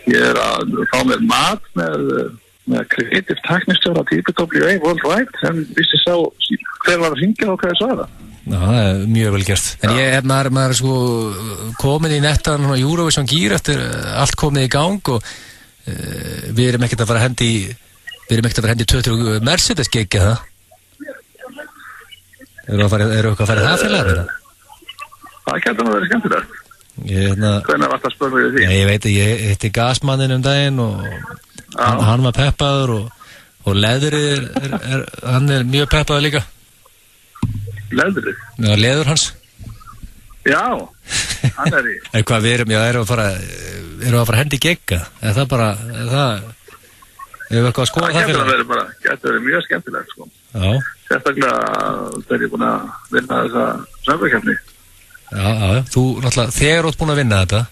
Ég er að fá mér mat með kreatív tæknistjóra TPWA Worldwide sem vissi sá hver var að hringja og hvað ég svara Já, það er mjög vel gert En ég er maður sko komin í nettan Eurovision gýr eftir allt komið í gang og við erum ekkert að fara að hendi 20 Mercedes gig eða Eru eitthvað að fara það félagar? Það getur nú verið skemmtilegt Hvernig varst að spurða því? Ég veit að ég hitti gasmannin daginn og hann var peppaður og leðrið hann er mjög peppaður líka Leðrið? Já, leður hans Já, hann er í Hvað við erum að fara að hendi gegga Er það bara Við erum eitthvað að skoða það fyrir Það getur verið mjög skemmtilegt sko Já Sérstaklega þegar ég er búin að vinna þessa samverkefni Já, þú náttúrulega þegar þú ert búin að vinna þetta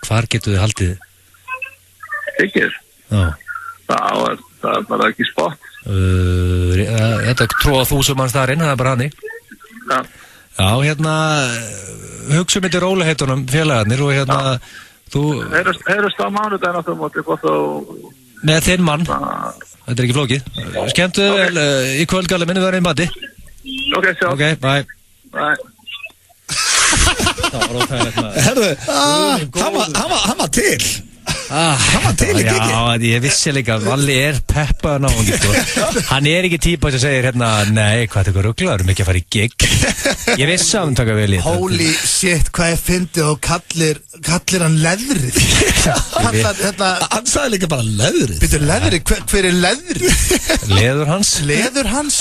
Hvar getur þið haldið? Ekkir Já Það er bara ekki spott Þetta tróða 1000 manns þar inn, það er bara hannig Já, hérna hugsa þetta róliheitunum félagarnir og hérna þú Heyrust á mánudaginn áttum móti gott á Með þinn mann Þetta er ekki flókið Skemmtu vel í kvöldgalli minni verið í mati Ok, sjá Ok, bye Það var ótæðilegt maður Herðu, hann var til Hann var til í gigi Já, ég vissi líka Valli er peppaður náðan Hann er ekki típa sem segir hérna Nei, hvað er þetta rugglaður, ekki að fara í gig Ég vissi að hann taka vel í þetta Holy shit, hvað ég fyndi og kallir hann leðrið Hann sagði líka bara leðrið Býttu leðrið, hver er leðrið? Leður hans Leður hans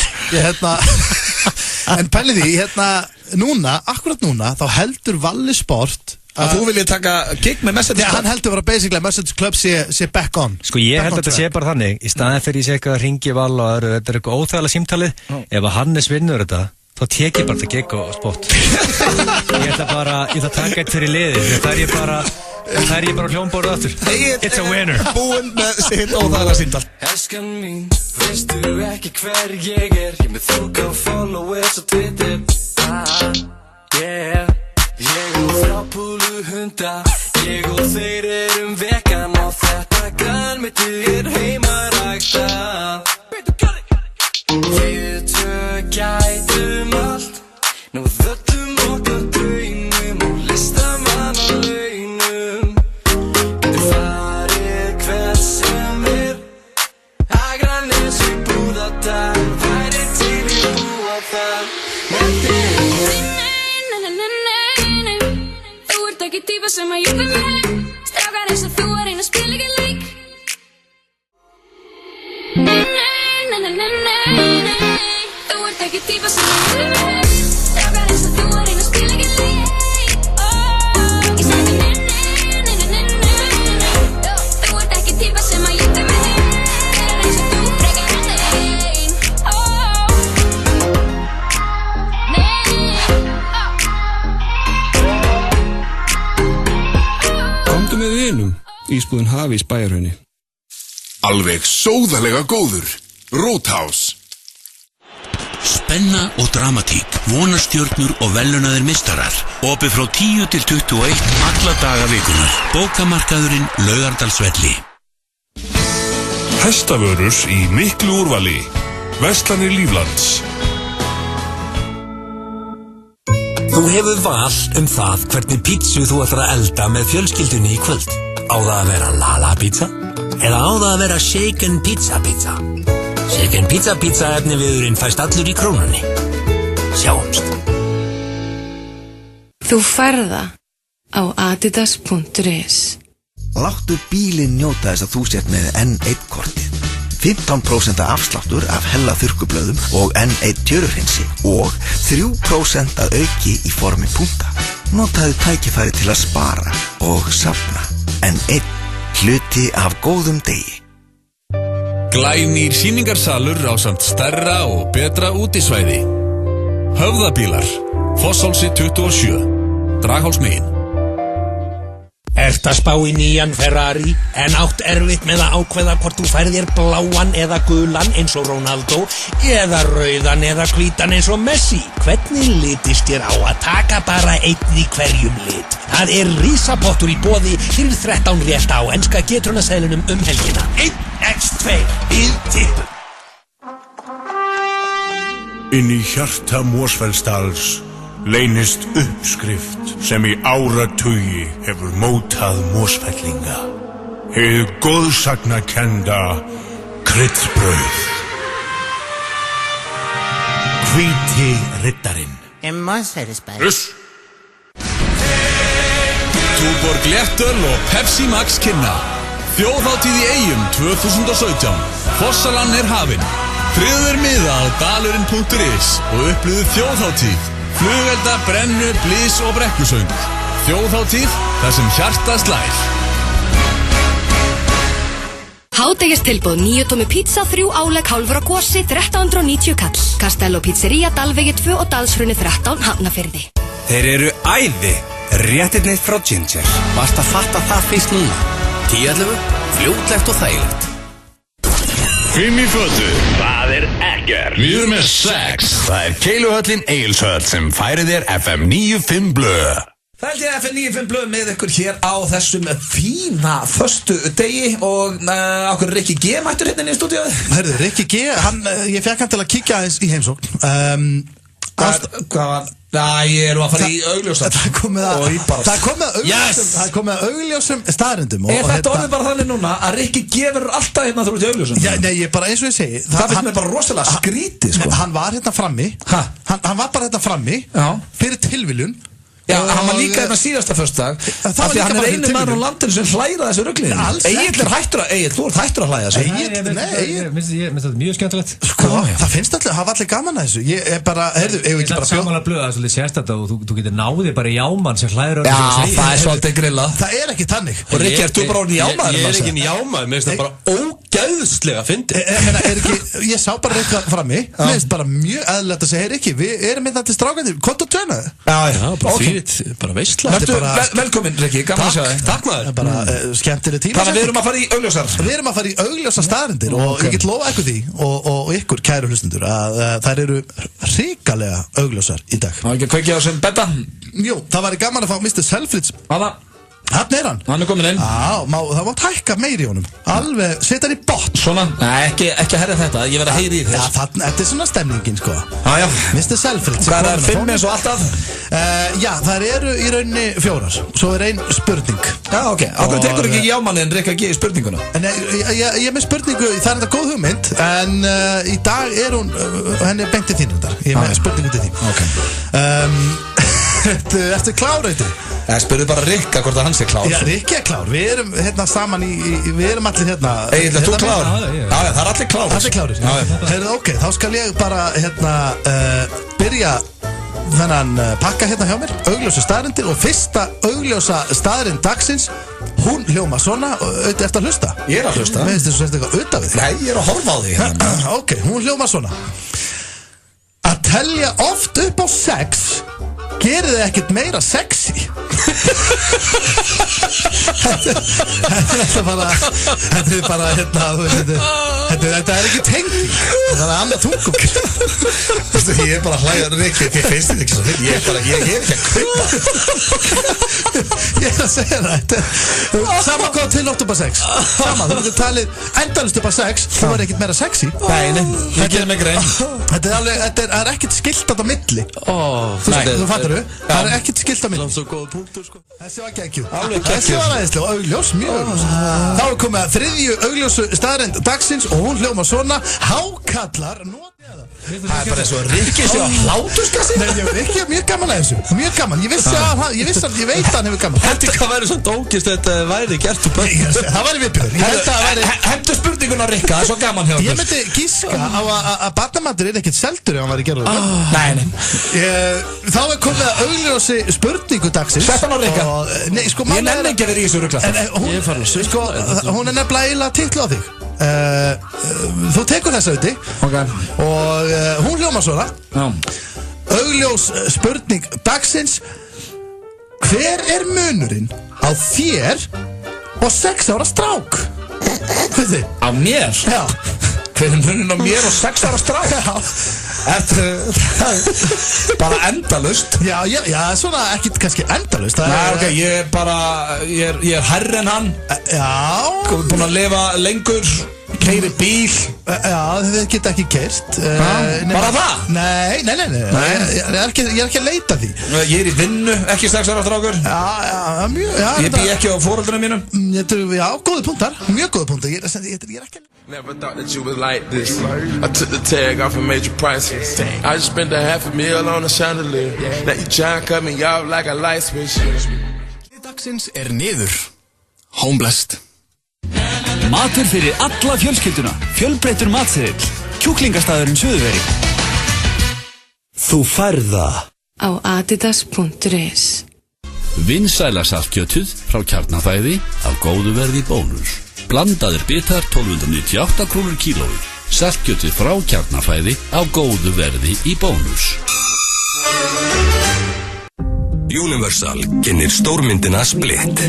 En pælið því, akkurat núna þá heldur Valli Sport að þú viljið taka gig með Mercedes Club hann heldur bara basically að Mercedes Club sé back on Sko ég held að þetta sé bara þannig í staðin fyrir ég sé eitthvað að ringi Val og þetta er eitthvað óþægilega símtalið ef að Hannes vinnur þetta þá tek ég bara þetta gig og spott ég ætla að taka eitt fyrir liðið það er ég bara hljómborðu aftur It's a winner Búinn með sitt óþægilega símtal Elskan mín, veistu ekki hver ég er Ég með þúk á followers og Twitter Yeah Ég og þrápúlu hunda Ég og þeir erum vegan Og þetta grænmeti er heimarækta Við gætum allt Nú þöttum okkar draunum Og listamann á launum Getur farið hver sem er Akranes í Búðardal Væri til í búa þar Með þig Ekki típa sem að júpa mig Strákar eins og þú er einn að spila ekki leik Nei Þú ert ekki típa sem að júpa mig Strákar eins og þú er einn að spila ekki leik Ég sagði nei Þú ert ekki típa sem að júpa mig Ísbúðin Hafís Bæjarhrauni. Alveg sóðalega góður. Roadhouse. Spenna og dramatík, vonarstjörnur og velunaðir mistarar. Opið frá 10 til 21 alla daga vikunar. Bókamarkaðurinn Laugardalsvelli. Hestavörur í miklu úrvali. Verslanir Líflands. Þú hefur val það hvernig pítsu þú ætlar að elda með fjölskyldunni í kvöld. Á það að vera Lala pizza? Eða á það að vera Shaken Pizza pizza? Shaken Pizza efniviðurinn fæst allur í Krónunni. Sjáumst. Þú færða á adidas.is. Láttu bílinn njóta þess að þú sért með N1-kortið. 15% afsláttur af hella þurrkublöðum og N1 tjöruhreinsi og 3% að auki í formi punta. Notaðu tækifæri til að spara og safna. N1, hluti af góðum degi. Glænýr sýningarsalur ásamt stærra og betra útisvæði. Höfðabílar, Fosshálsi 27, Draghálsmegin. Ert að spá í nýjan Ferrari en átt erfitt með að ákveða hvort þú færð þér bláan eða gulan eins og Ronaldo eða rauðan eða hvítan eins og Messi. Hvernig litist þér á að taka bara einn í hverjum lit? Það risapottur í boði fyrir 13 rétt á enska getrunarseðlunum helgina. 1x2 við tippum. Inn í hjarta Mosfellsdals leynist uppskrift sem í áratugi hefur mótað Mosfellinga. Hið góðsagnakennda kryddbrauð. Hvíti riddarinn. Mosfellsbær. Túborg Léttöl og Pepsi Max kynna. Þjóðhátíð í Eyjum 2017. Fossalan hafin. Tryggðu miða á dalurinn.is og upplifðu þjóðhátíð. Flugelda, brennu, blís og brekkusöng. Þjóðhátíð, þar sem hjartað slær. Hádegistilboð 9 tómi pizza, 3 álegg, hálfur á Gosi, 1390 kall. Castello Pizzeria, Dalvegi 2 og Dalshruni 13, Hafnarfirði. Þeir eru æði, réttirnir frá Ginger. Varst að fatta það fyrst núna. 10-11, fljótlegt og þægilegt. Fimm í fötu, það ekkert. Við erum með 6. Það Keiluhöllin Egilshöll sem færir þér FM 95 blöð. Það held ég FM 95 blöð með ykkur hér á þessum fína föstu degi og okkur Rikki G mættur hérna inn í stúdíóðu. Herðu, Rikki G, ég fekk hann til að kíkja aðeins í heimsókn. Hvað var? Ég að fara í augljósum. Það kom með augljósum staðrindum. Þetta orðið bara þannig núna að Rikki G verður alltaf hérna þú ert í augljósum? Nei, ég bara eins og ég segi. Það finnst mér bara rosalega skrítið, sko. Hann var hérna frammi. Hann var bara hérna frammi fyrir tilviljun. Já, hann var líka hérna síðasta föstudag af því hann einu maður á landinu sem hlæra þessu ruglinu. Egill hættur þú ert hættur að hlæja þessu. Ég finnst þetta mjög skemmtilegt. Það finnst allir, hafa allir gaman að þessu. Ég er bara, heyrðu, ég ekki bara saman að blöða, það er svolítið sérstætt og þú getur náðið bara í jámann sem hlæður öllum sem segir. Já, það er svolítið grillað. Það er ekki tannig. Og Rikki, ert þú bara orðin jámaður? Ég er ekki jámaður, mér finnst það bara ógæðslega fyndið. Ég sá bara Rikka frammi, mér finnst bara mjög eðlilegt að segja, Rikki, við erum hérna til strákanir, komdu að tjena þig. Bara veistla. Velkomin Rikki, gaman að sjá þig. Takk maður. Bara skemmtileg tíma. Þannig að við erum að fara í augljósar. Við erum að fara í augljósa staðreyndir og ég get lofa ykkur því og ykkur kæru hlustundur að þær eru hrikalega augljósar í dag. Það ekki að kveikja á sem betta? Jú, það væri gaman að fá Mr. Selfridge. Hvaða? Hann er hann. Hann er komin inn. Já, það má tækka meiri í honum. Alveg, setja hann í botn. Svona? Nei, ekki að herja þetta, ég verð að heyri í þér. Já, þetta er svona stemningin, sko. Já. Mr. Selfridge. Hvað er 5 eins og alltaf? Já, það eru í rauninni 4. Svo er ein spurning. Já, ok. Ákveð tekur ekki jámannin Rikki G í spurninguna? Ég er með spurningu, það er þetta góð hugmynd, en í dag er hún, henni er beint til þín þetta. Ég er með spurningu til þín. Ok. Ertu klár, eitthvað? Spurðu bara Rikka hvort að hans er klár. Já, Rikki er klár. Við erum hérna saman við erum allir hérna. Egill, er þú klár? Já, það er allir klár. Allir klárir. Heyrðu, ok, þá skal ég bara byrja þennan pakka hérna hjá mér. Augljósa staðreyndir og fyrsta augljósa staðreind dagsins, hún hljóma svona, eftir að hlusta. Ég er að hlusta. Mér finnst þetta eitthvað utan við. Nei, ég er að horfa á þig hérna. Ok, hún hljóma svona. Að telja oft upp á 6 gerið þið ekkert meira sexy. Þetta er bara þetta er ekki tenging. Það er annað tungum. Ég er bara að hlæja Rikki, ég finnst þetta ekki svo fyrir. Ég er ekki að kaupa. Ég er að segja það. Sama hvað til nótt upp að sex. Sama, þú getur talið endalust upp að sex, þú er ekkert meira sexy. Nei, það gerir mig grein. Þetta er ekkert skilt á þetta milli. Þú fattar þú? Það er ekkert skilt á milli. Þessi var geggjuð. Þessi var aðeinslega og augljós, mjög augljós. Þá er komið að þriðju augljósu staðreynd dagsins og hún hljómar svona: hákallar notið það. Það er bara eins og Rikki sé á hláturskassi. Nei, Rikki er mjög gaman að þessu. Mjög gaman. Ég veit að hann hefur gaman. Heldur hvað væri svo dókist þetta væri gert úr börn? Það væri viðbjörn. Hendur spurningun á Rikka, það er svo gaman hjá okkur. Ég myndi gíska á að barnamatur er ekkert seldur ef hann væri gerður. Nei. Þá er komið að augljósi spurningu dagsins. Sett hann á Rikka. Ég nenni ekki að vera í þessu rugla. Hún er nefnilega eiginlega titlu á þig. Þú tekur þessa uti og hún hljómar svona: augljós spurning dagsins: hver er munurinn á þér og 6 ára strák? Hvað þið? Á mér? Já. Hver er munurinn á mér og 6 ára strák? Já. Bara endalaust. Já, svona ekkert kannski endalaust. Nei, ok, ég er hærri en hann. Já. Búinn að lifa lengur, keyri bíl. Já, þið geta ekki keyrt. Bara það? Nei. Ég er ekki að leita því. Ég er í vinnu, ekki 6 ára strákur. Já, mjög. Ég bý ekki á foreldrunum mínum. Já, góði punktar, mjög góði punktar. Ég er ekki að... Never thought that you was like this. I took the tag off and made you priceless. I just spent $500,000 on a chandelier. Now you try and cut me off like a light switch. Dagsins niður. Homeblessed. Matur fyrir alla fjölskylduna. Fjölbreyttur matseðill. Kjúklingastæðurinn Suðurveri. Þú færða á adidas.is. Vinsæla saltkjötuð frá Kjarnafæði á góðu verði Bónus. Blandaðir bitar 1298 krónur kílóið. Saltkjötuð frá Kjarnafæði á góðu verði í Bónus. Universal kynnir stórmyndina Split.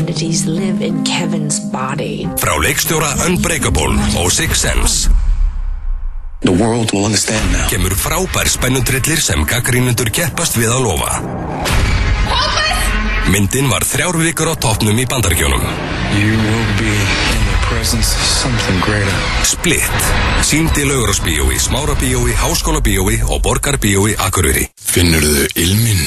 Frá leikstjóra Unbreakable og Sixth Sense. The world will understand now. Kemur frábær spennutrillir sem gaggrínendur keppast við að lofa. Myndin var 3 vikur á toppnum í Bandaríkjunum. You will be in the presence of something greater. Split. Sýnd í Laugarásbíói, Smárabíói, Háskólabíói og Borgarbíói Akureyri. Finnurðu ilminn?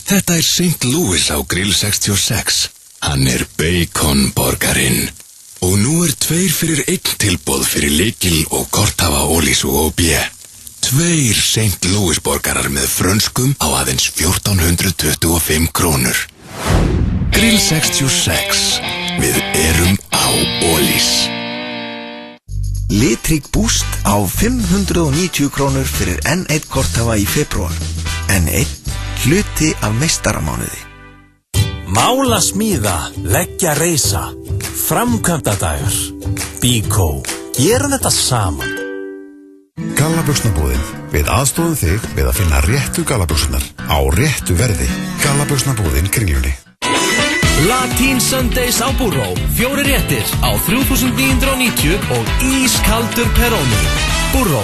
Þetta St. Louis á Grill 66. Hann baconborgarinn. Og nú 2 fyrir 1 tilboð fyrir lykil og korthafa ólísu og bjö. 2 St. Louis borgarar með frönskum á aðeins 1425 krónur. Grill 66. Við erum á ólís. Litrík búst á 590 krónur fyrir N1 korthafa í febrúar. N1 hluti af meistaramánuði. Mála smíða, leggja reisa. Framkvæmdadagur. Bíkó. Gerum þetta saman. Gallabuxnabúðin. Við aðstofum þig við að finna réttu gallabuxurnar á réttu verði. Gallabuxnabúðin Kringlunni. Latín Sundays á Burró. 4 réttir á 3.990 og ískaldur Peroni. Burró,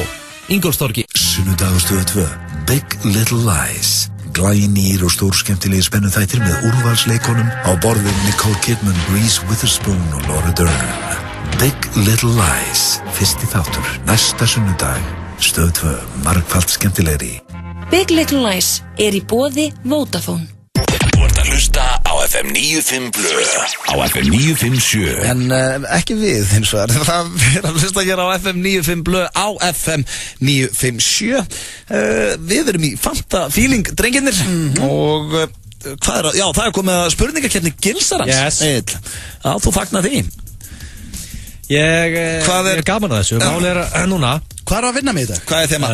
Ingólfstorgi. Sunnudagur 2. Big Little Lies. Glænýr og stórskemmtilegir spennuþættir með úrvalsleikonum á borðum Nicole Kidman, Reese Witherspoon og Laura Dern. Big Little Lies. Fyrsti þáttur. Næsta sunnudag. Stöð 2. Margfalt skemmtilegri. Big Little Lies í boði Vodafone. Þú ert að hlusta á FM 95 Blö. Á FM 957. En ekki við hins vegar. Það er að hlusta hér á FM 95 Blö á FM 957. Við erum í Fanta feeling drengirnir og hvað já, það komið að spurningakeppni Gilsarans. Yes. Egill. Já, þú fagnar því. Ég er gaman að þessu. Málið núna. Hvað að vinna með þetta? Hvað þema?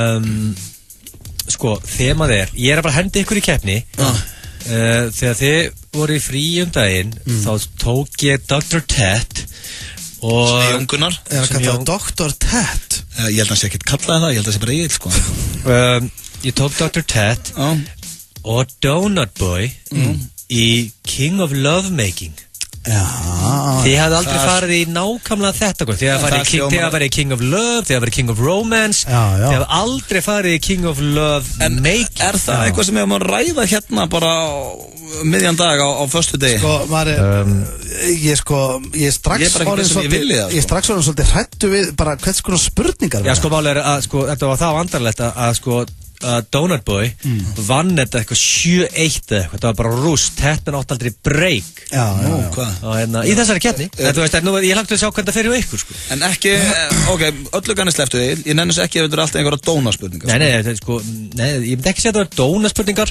Sko, þemað ég er að bara hendi ykkur í keppni. Þegar þið voru í frí daginn þá tók ég Dr. Ted og Sneiðungunar Er það kallað Dr. Ted? Ég held að það sé ekkert kallaði það, ég held að það sé bara Egill sko. Ég tók Dr. Ted og Donut Boy í King of Lovemaking. Já. Þið hafði aldrei farið í nákvæmlega þetta hvort. Þið hafði farið í King of Love, þið hafði farið í King of Romance. Þið hafði aldrei farið í King of Lovemaking. Er það eitthvað sem við höfum að ræða hérna bara miðjan dag á föstu degi? Sko, ég er strax orðin svolítið hrættu við bara hvers konar spurningar. Já, sko, máli að þetta var það vandarlegt að Donut Boy vann þetta eitthvað 7-1 eitthvað, þetta var bara rúst, þetta átti aldrei break. Í þessari keppni. Þú veist, ég langtu að sjá hvernig það fer hjá ykkur, sko. En ekki, öllu ganni slepptu þig, ég nennis ekki að þetta er alltaf einhverja dónaspurningar. Nei, ég myndi ekki segja að það var dónaspurningar,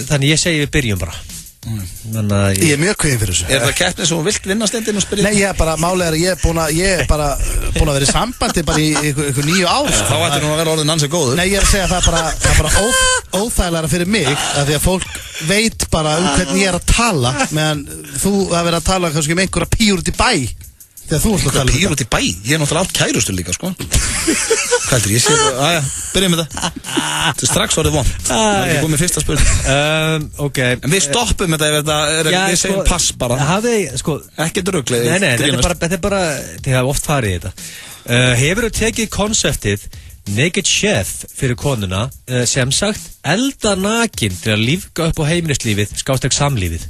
þannig ég segi við byrjum bara. Ég er mjög kveðin fyrir þessu. Er það keppni sem þú vilt vinna Steindin og spyrja? Nei, ég er bara, málið er að ég er bara búin að vera í sambandi bara í ykkur 9 ár. Þá ættir hún að vera orðin ansið góður. Nei, ég er að segja að það er bara óþægilega fyrir mig af því að fólk veit bara hvernig ég er að tala meðan þú að vera að tala kannski einhverja píur út í bæ þegar þú ert að tala píur út í bæ? Ég er náttúrulega allt kærustur líka, sko. Hvað heldur ég sé? Byrjum með það. Þetta er strax orðið vond. Það er ekki komið fyrsta spurning. En við stoppum þetta við segjum pass bara. Ekki druglið. Nei, þetta er bara þið hafa oft farið í þetta. Hefur þú tekið konseptið Naked Chef fyrir konuna sem sagt elda nakin til að lífga upp á heimilislífið / samlífið?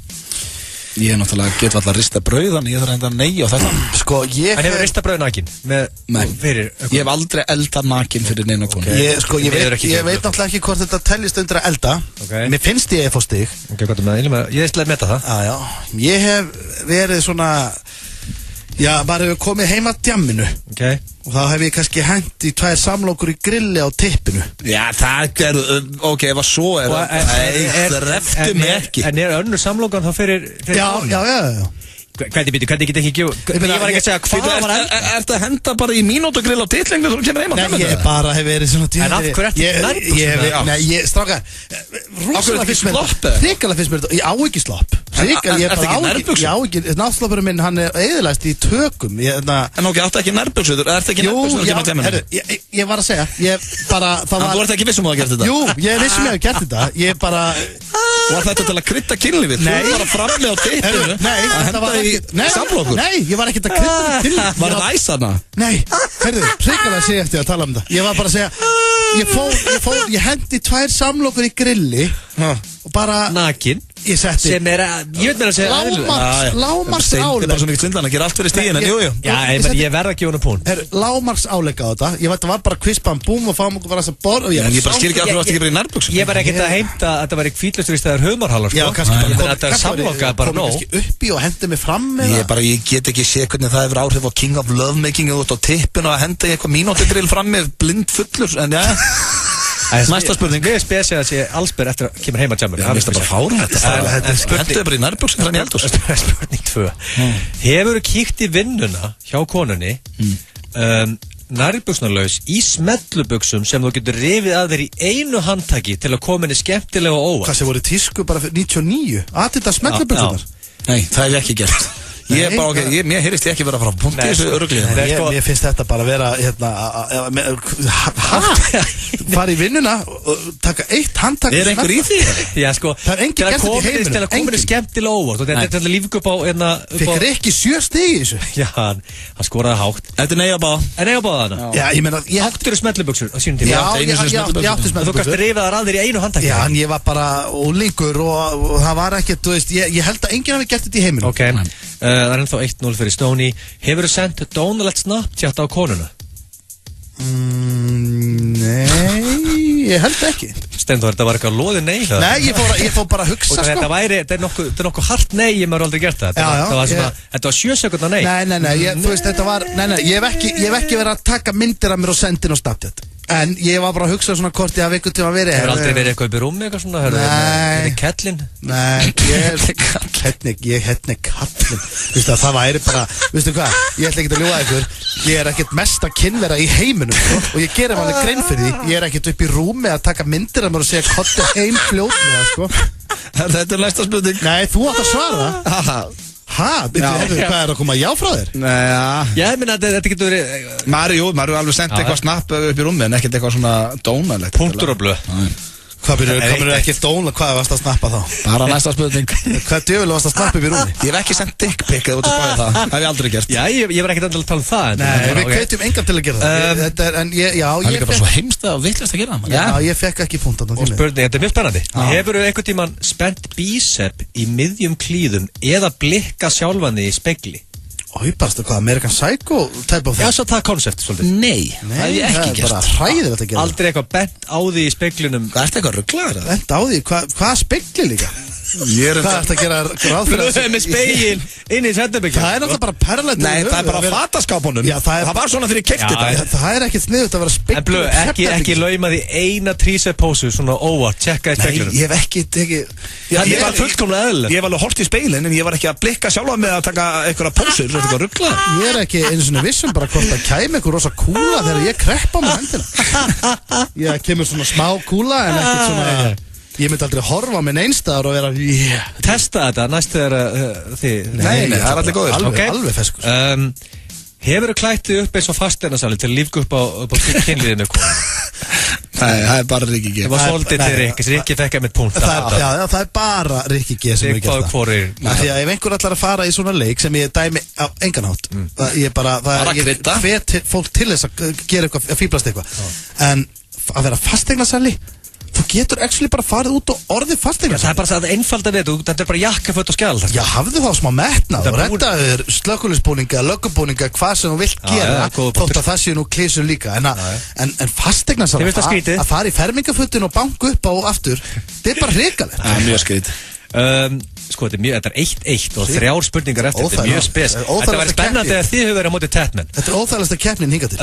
Ég er náttúrulega get alltaf rista brauðan, ég þarf enda nei á þetta. Sko, En hefur rista brauð nakin? Nei, ég hef aldrei eldað nakin fyrir neina konu. Ég veit náttúrulega ekki hvort þetta tellist undir að elda. Mér finnst ég fór stig. Hvað er með? Ég ætla að meta það. Ég hef verið svona, bara hefur komið heim að djamminu. Og þá hef ég kannski hent í 2 samlokur í grilli á tippinu. Já, það er, ef að svo er það reftu mig ekki. En er önnur samlokan þá fyrir Já. Hvernig get ekki gjóð? Ég var ekki að segja hvað var enda. Er það að henda bara í mínútugrill á titlingu þegar þú kemur heim á djamminu? Nei, ég bara hef verið svona En af hverju ertu nærbuxum? Nei, strákar, rosalega fyrst mér hrikalega fyrst mér, ég á ekki slopp. Ég á ekki, náttsloppurum minn, hann er eðilegst í tökum. En áttu ekki nærbuxur? Er það ekki nærbuxur þegar kemur heim á djamminu? Ég var að segja, Þú ert ekki vissum að hafa gert þetta? Jú, ég er vissum að hafa gert þetta. Ég bara Var þetta til að krydda kynlífið? Nei. Þú bara frammi á tippinu að henda í samlokur? Nei, ég var ekkert að krydda kynlífið. Var það æsana? Nei, hrikalega sé eftir að tala um það. Ég var bara að segja ég hendi 2 samlokur í grilli og bara nakin ég setti sem er ég veit mér að segja lágmarks áleik bara svo mikið slindan að gera allt fyrir stíðin en jújú ég verð að gefa hana pún lágmarks áleik á þetta ég veit að það var bara kvispan búm og fáum okkur bara þess að borð en ég bara skil ekki að þú varst ekki bara í nærbuxum ég var ekkert að heimta að þetta var í hvítlustur í stæðar höfumarhallar já kannski þetta er samloka bara nóg uppi og hendi mig fram ég get ekki sé hvernig það hefur áhrif á King of Lovemaking út á tippinu að henda í eitthvað mínútugrill fram með blind fullur en já næsta spurning við spesja að sé allsber eftir að kemur heima tjamur það er bara fára þetta hendur bara í nærbúksum þannig eldurs spurning 2 hefur þú kíkt í vinnuna hjá konunni nærbuxnarlaus í smellubuxum sem þú getur rifið að þér í einu handtaki til að koma henni skemmtilega og óvart hvað sem voru tísku bara fyrir 99 Adidas smellubuxunar nei það hef ég ekki gert ég bara mér heyrist ég ekki vera að fara á punkti þessu öruglið mér finnst þetta bara að vera fara í vinnuna og taka eitt handtak er einhver í því? já sko það er enginn gert þetta í heiminum til að koma henni skemmtilega óvart og þetta er til að lífga upp á fikk ekki 7 stig í þessu já hann skoraði hátt þetta er neyjabáða hana já ég meina áttur smellubuxur á sínum tíma já ég átti smellubuxur þú kannski rifið þar að þér í einu handtaki já en ég var bara ólingur og það var ekkert þú veist ég held að enginn hafi gert þetta í heiminum ok það er ennþá 1-0 fyrir Stoney hefur þú sendt dónalegt Snapchat á konuna? Nei ég held ekki Stendur þetta var eitthvað loði nei nei ég fór bara að hugsa sko þetta er nokkuð hart nei ég maður aldrei gert það þetta var 7 sekundar nei nei þú veist þetta var ég hef ekki verið að taka myndir af mér og senda inn á Snapchat en ég var bara að hugsa svona hvort ég haf einhvern tíma verið hefur aldrei verið eitthvað upp í rúmi eitthvað svona er þið kettlin? Nei, ég henni kallin Vistu það væri bara, veistu hvað ég ætla ekki að ljúga ykkur ég er ekkert mesta kynvera í heiminum sko, og ég gerir alveg grein fyrir því ég er ekkert upp í rúmi að taka myndir af mér og segja kotti heim fljótlega sko. Þetta er næsta spurning Nei, þú átt að svara hvað er að koma já frá þér? Nei, ég meina þetta getur verið maður alveg sendt eitthvað snapp upp í rúmi en ekkert eitthvað svona dónalegt punktur og blöð Hvað komur ekki dónlega, hvað varst að snappa þá? Bara næsta spurning. Hvað djöfulega varst að snappa upp í rúmi? Ég hef ekki sendt dick pic eða út að spája það. Það hef ég aldrei gert. Já, ég var ekkert að tala um það. Nei, við hvetjum engan til að gera það. Það er líka bara svo heimst og vitlaust að gera það. Já, ég fekk ekki punkt. Og spurning, þetta er mjög spennandi. Hefurðu einhvern tímann spennt bísepp í miðjum klíðum eða blikka sjálfan þig í spegli? Óibarstu, hvað, American Psycho type of thing? Já, svo það koncept svolítið. Nei, það hef ég ekki gert. Það er bara hræðilegt að gera. Aldrei eitthvað bent á því í speglinum. Hvað ertu eitthvað rugglaður? Bent á því, hvað spegli líka? Hvað ertu að gera ráð fyrir Þú með spegin inn í svefnherberginu. Það er náttúrulega bara perlætt. Nei, það er bara fataskápunum. Það var svona þegar ég keypti þetta. Það er ekkert sniðugt að vera spegli. En blöð, ekki lauma því eina trísepósu svona óvart, tjekka í speglinum. Nei, ég hef ekki tekið. Það var fullkomlega eðlilegt. Ég hef alveg hort í speilin en ég var ekki að blikka sjálfa með að taka einhverja pósur. Þetta er eitthvað rugglaður. Ég er ekki einu svona vissum bara hvort það kæmi einhver rosa kúla þegar ég kreppa á mig hendina. Ég kemur svona smá kúla en ekkert svona. Ég myndi aldrei horfa minn einstæðar og vera Testa þetta næst þegar þið Nei, það er allir góður. Alveg feskur. Hefurðu klætt þig upp eins og fasteignasali til að lífga upp á kynlíðinu? Nei, það er bara Rikki G. Það var svolítið til Rikki, Rikki fekk að mitt punkt. Já, það er bara Rikki G sem við gerum það. Því að ef einhver ætlar að fara í svona leik sem ég dæmi á engan hátt, ég hvet fólk til þess að gera eitthvað, að fíblast eitthvað. En að vera fasteignasali, þú getur actually bara farið út og orðið fasteignasali. Það er bara það einfalda við, þetta er bara jakkaföt og skjald. Já, hafðu þá smá metnað og reddaður slökkulisbúninga, löggubúninga, hvað sem þú vilt gera, þótt að það séu nú klísur líka. En fasteignasali, að fara í fermingafötin og banka upp á aftur, þetta er bara hrikalegt. Það er mjög skrítið. Sko, þetta er 1-1 og 3 spurningar eftir, þetta er mjög spes. Þetta verður spennandi þegar þið hefur verið á móti Tatman. Þetta er óþægilegasta keppnin hingað til.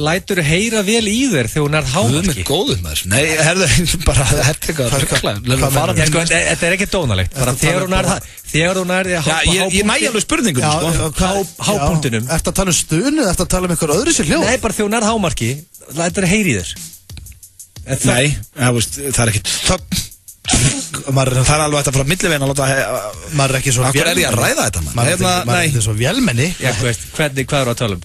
Lætur þú heyra vel í þér þegar hún er hámarki? Góður maður. Nei, herðu, bara þetta er eitthvað rugglaður. Þetta er ekki dónalegt, bara þegar hún er Ég næ alveg spurningum, hápunktinum. Ertu að tala um stunu, ertu að tala um eitthvað öðru sér hljóð? Nei, bara þegar hún er hámarki, lætur þú heyra í þér. Nei, það er ekkert það er alveg þetta frá millivegin að láta maður er ekki svo Akkur er ég að ræða þetta maður er ekki svo vélmenni. Já, hvað er að tala um?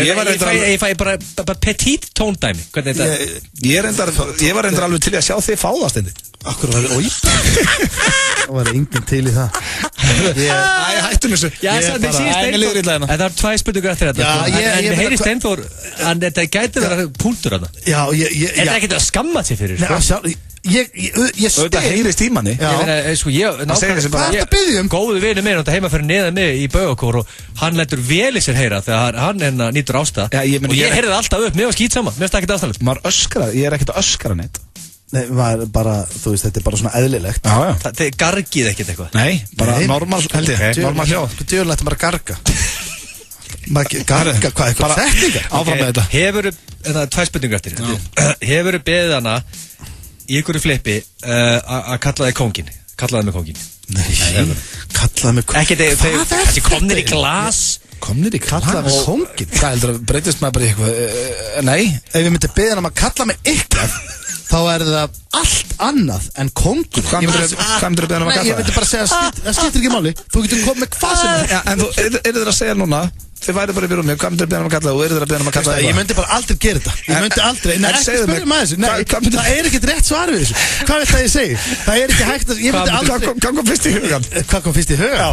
Ég fæ bara petit tóndæmi. Ég var reyndar alveg til að sjá þig fá það stendi. Akkur var það var enginn til í það. Hættum þessu. En það er 2 spurningar eftir þetta. En við heyri Steinþór, þetta gæti vera punktur þarna. Þetta er ekkert að skamma sig fyrir. Ég þetta heyrist í manni. Hvað er þetta að byggja um? Góðu vinur minn og þetta heima fyrir neðan mig í Baugakór og hann lætur vel í sér heyra þegar hann nýtur ástæð og ég heyrði alltaf upp, mér var skýt saman, mér finnst það ekkert ástæðlegt. Maður öskrar, ég er ekkert að öskra neitt. Nei, maður bara, þú veist, þetta er bara svona eðlilegt. Það gargið ekkert eitthvað. Nei, bara normal held ég, normal hljóð. Djörlega bara garga. Garga, hvað, eitthvað setningar? Áfram með þetta. Hefurðu, það er 2 spurningar eftir, hefurðu beðið hana í ykkur flippi að kalla þig kóngin? Kallaði mig kóngin? Nei, kallaði mig kóngin. Ekki komnir í glas? Komnir í kallaði mig kóngin? Hvað heldur að breytist maður bara í eitthvað? Nei. Ef ég myndi beða hann að kalla mig eitthvað, þá er það allt annað en kóngin. Hvað myndir að beða hann að kalla það? Ég myndi bara segja, það skiptir ekki máli. Þú getur komið með hvað sem er. En þú, eru þér að segja núna, þið væri bara í byrjum mig, hvað myndir að beða hann að kalla það og eru þér að beða hann að kalla það? Ég myndi bara aldrei gera þetta. Ég myndi aldrei, nei, ekki spyrja maður þessu. Nei, það er ekkert rétt svar við þessu. Hvað veist það ég segi? Það er ekki hægt að, ég myndi aldrei. Hvað kom fyrst í hugan? Hvað kom fyrst í hugan?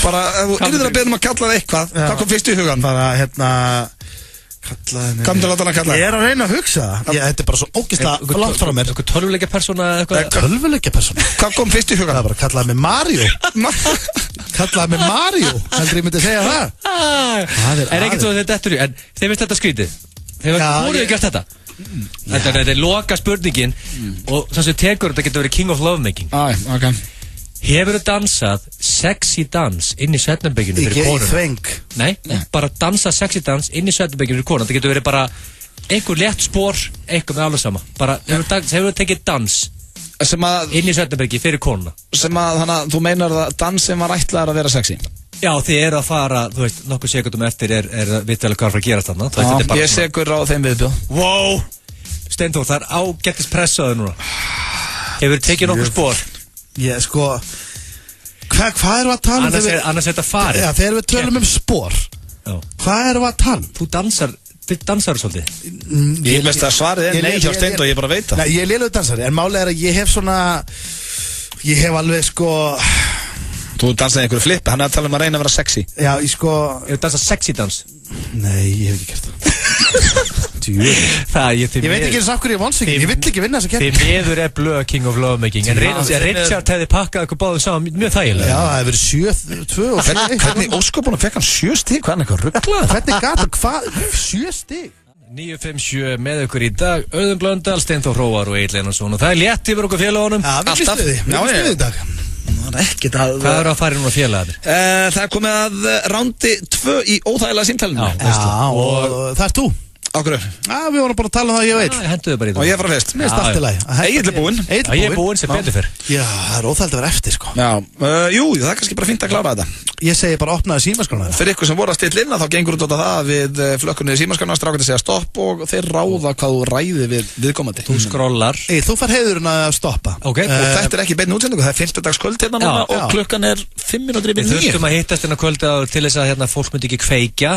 Bara, eru þér að beða hann að kalla það eitthvað? Hvað kom fyrst í hugan? Bara, ég er að reyna að hugsa það. Þetta er bara svo ógeðslega langt frá mér. Eitthvað tölvuleikja persóna eitthvað? Tölvuleikja persóna? Hvað kom fyrst í hugan? Það bara kallaði mig Mario. Kallaði mig Mario. Heldur ég myndi segja það? Er ekkert svo þetta eftir því, en þeir veist þetta skrítið. Þeir voru ekki gert þetta. Þetta er loka spurningin og það sem tekur þetta getur verið king of lovemaking. Hefur þú dansað sexy dans inn í svefnherberginu fyrir konuna? Ekki í þveng. Nei, bara dansað sexy dans inn í svefnherberginu fyrir konuna. Það getur verið bara einhver létt spór, einhver með alveg sama. Bara, hefur þú tekið dans inn í svefnherbergi fyrir konuna? Sem að, þannig að þú meinar að dansin var ætlaður að vera sexy? Já, þið eru að fara, þú veist, nokkuð sekundum eftir er vitað hvað að gera þarna. Ég segur á þeim viðbjóð. Wow! Steinþór, það er ágættis pressaðu núna. Hefur tekið nokkuð spór? Ég sko hvað erum við að tala annars er þetta farið. Já, þegar við tölum spór, hvað erum við að tala? Þú dansar dansar svolítið? Ég veist að svarið er nei hjá Steind og ég bara veit það. Nei, ég er lélegur dansari, en málið er að ég hef svona, ég hef alveg sko... Þú dansaði einhverju flippi, hann er að tala um að reyna að vera sexy. Já, ég sko... Ég hef dansað sexy dans. Nei, ég hef ekki gert það. Ég veit ekki eins af hverju ég vonsvikið, ég vill ekki vinna þessa keppni. Þið meður er blöð King of Lovemaking, en Richard hefði pakkað eitthvað báðum saman mjög þægilega. Já, það hefði verið 7-2 og 5. Hvernig óskopunum fekk hann 7 stig, hvað er hann eitthvað rugglaður? Hvernig gata, hvað, 7 stig? 957 með ykkur í dag, Auðun Blöndal, Steinþór Hróar og Egill Einarsson, og það er létt yfir okkur félagunum. Já, við stuði í dag. Hvað eru að fara núna félagarnir? Það er komið að rándi 2 í óþægilega símtalinu. Já, og það er þú. Okkur? Við vorum bara að tala um það, ég veit. Henduðu bara í það. Og ég fara fyrst. Mér finnst allt í lagi. Egill er búinn. Ég er búinn sem betur fyrr. Já, það er óþægilegt að vera eftir, sko. Já, jú, það er kannski bara fínt að klára þetta. Ég segi bara opnaði símaskrána. Fyrir ykkur sem voru að stilla inn, þá gengur út á það við flökkunni í símaskrána, strákandi segja stopp og þeir ráða hvað þú ræði við viðkomandi. Þú skrollar. Þú fær heiðurinn að stoppa. Ok. Og þetta er ekki beinni útsendingu, það er 5. hérna núna og klukkan er 5 mínútur yfir 9. Við þurftum að hittast inn á kvöldi til þess að fólk myndi ekki kveikja.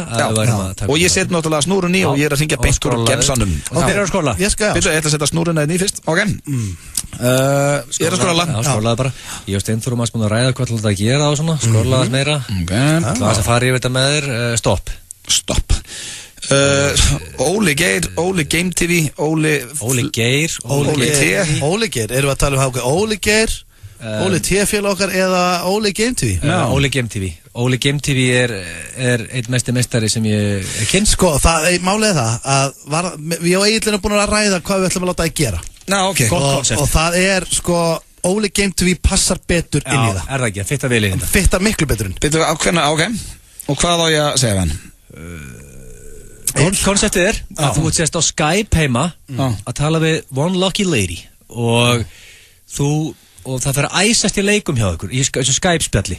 Og ég set náttúrulega snúrun í og ég er að hringja beint úr gemsanum. Þeir eru að skrolla. Ég skal. Ég ætla að setja snúruna inn í fyrst. Ok. Ég er að skrolla. Já, skrollaði bara. Ég og Steinþór erum að ræða hvað ætlaði að gera og svona. Skrollaði meira. Það var að fara yfir þetta með þér. Stopp. Óli Geir, Óli Game TV, Óli Geir, Óli T. Óli Geir, erum við að tala um Óli Geir, Óli T félag okkar eða Óli Game TV? Já, Óli Game TV. Óli Game TV er einn mesti meistari sem ég kynnt. Sko, málið er það að við og Egill erum búin að ræða hvað við ætlum að láta það gera. Já, ok. Og það er, sko, Óli Game TV passar betur inn í það. Já, er það ekki, fitta vel í þetta. Fitta miklu betur inn. Býttu ákveðna, ok. Og hvað á ég að segja við hann? Konseptið er að þú ert sérst á Skype heima að tala við One Lucky Lady og það fyrir að æsast í leikum hjá ykkur í þessu Skype spjalli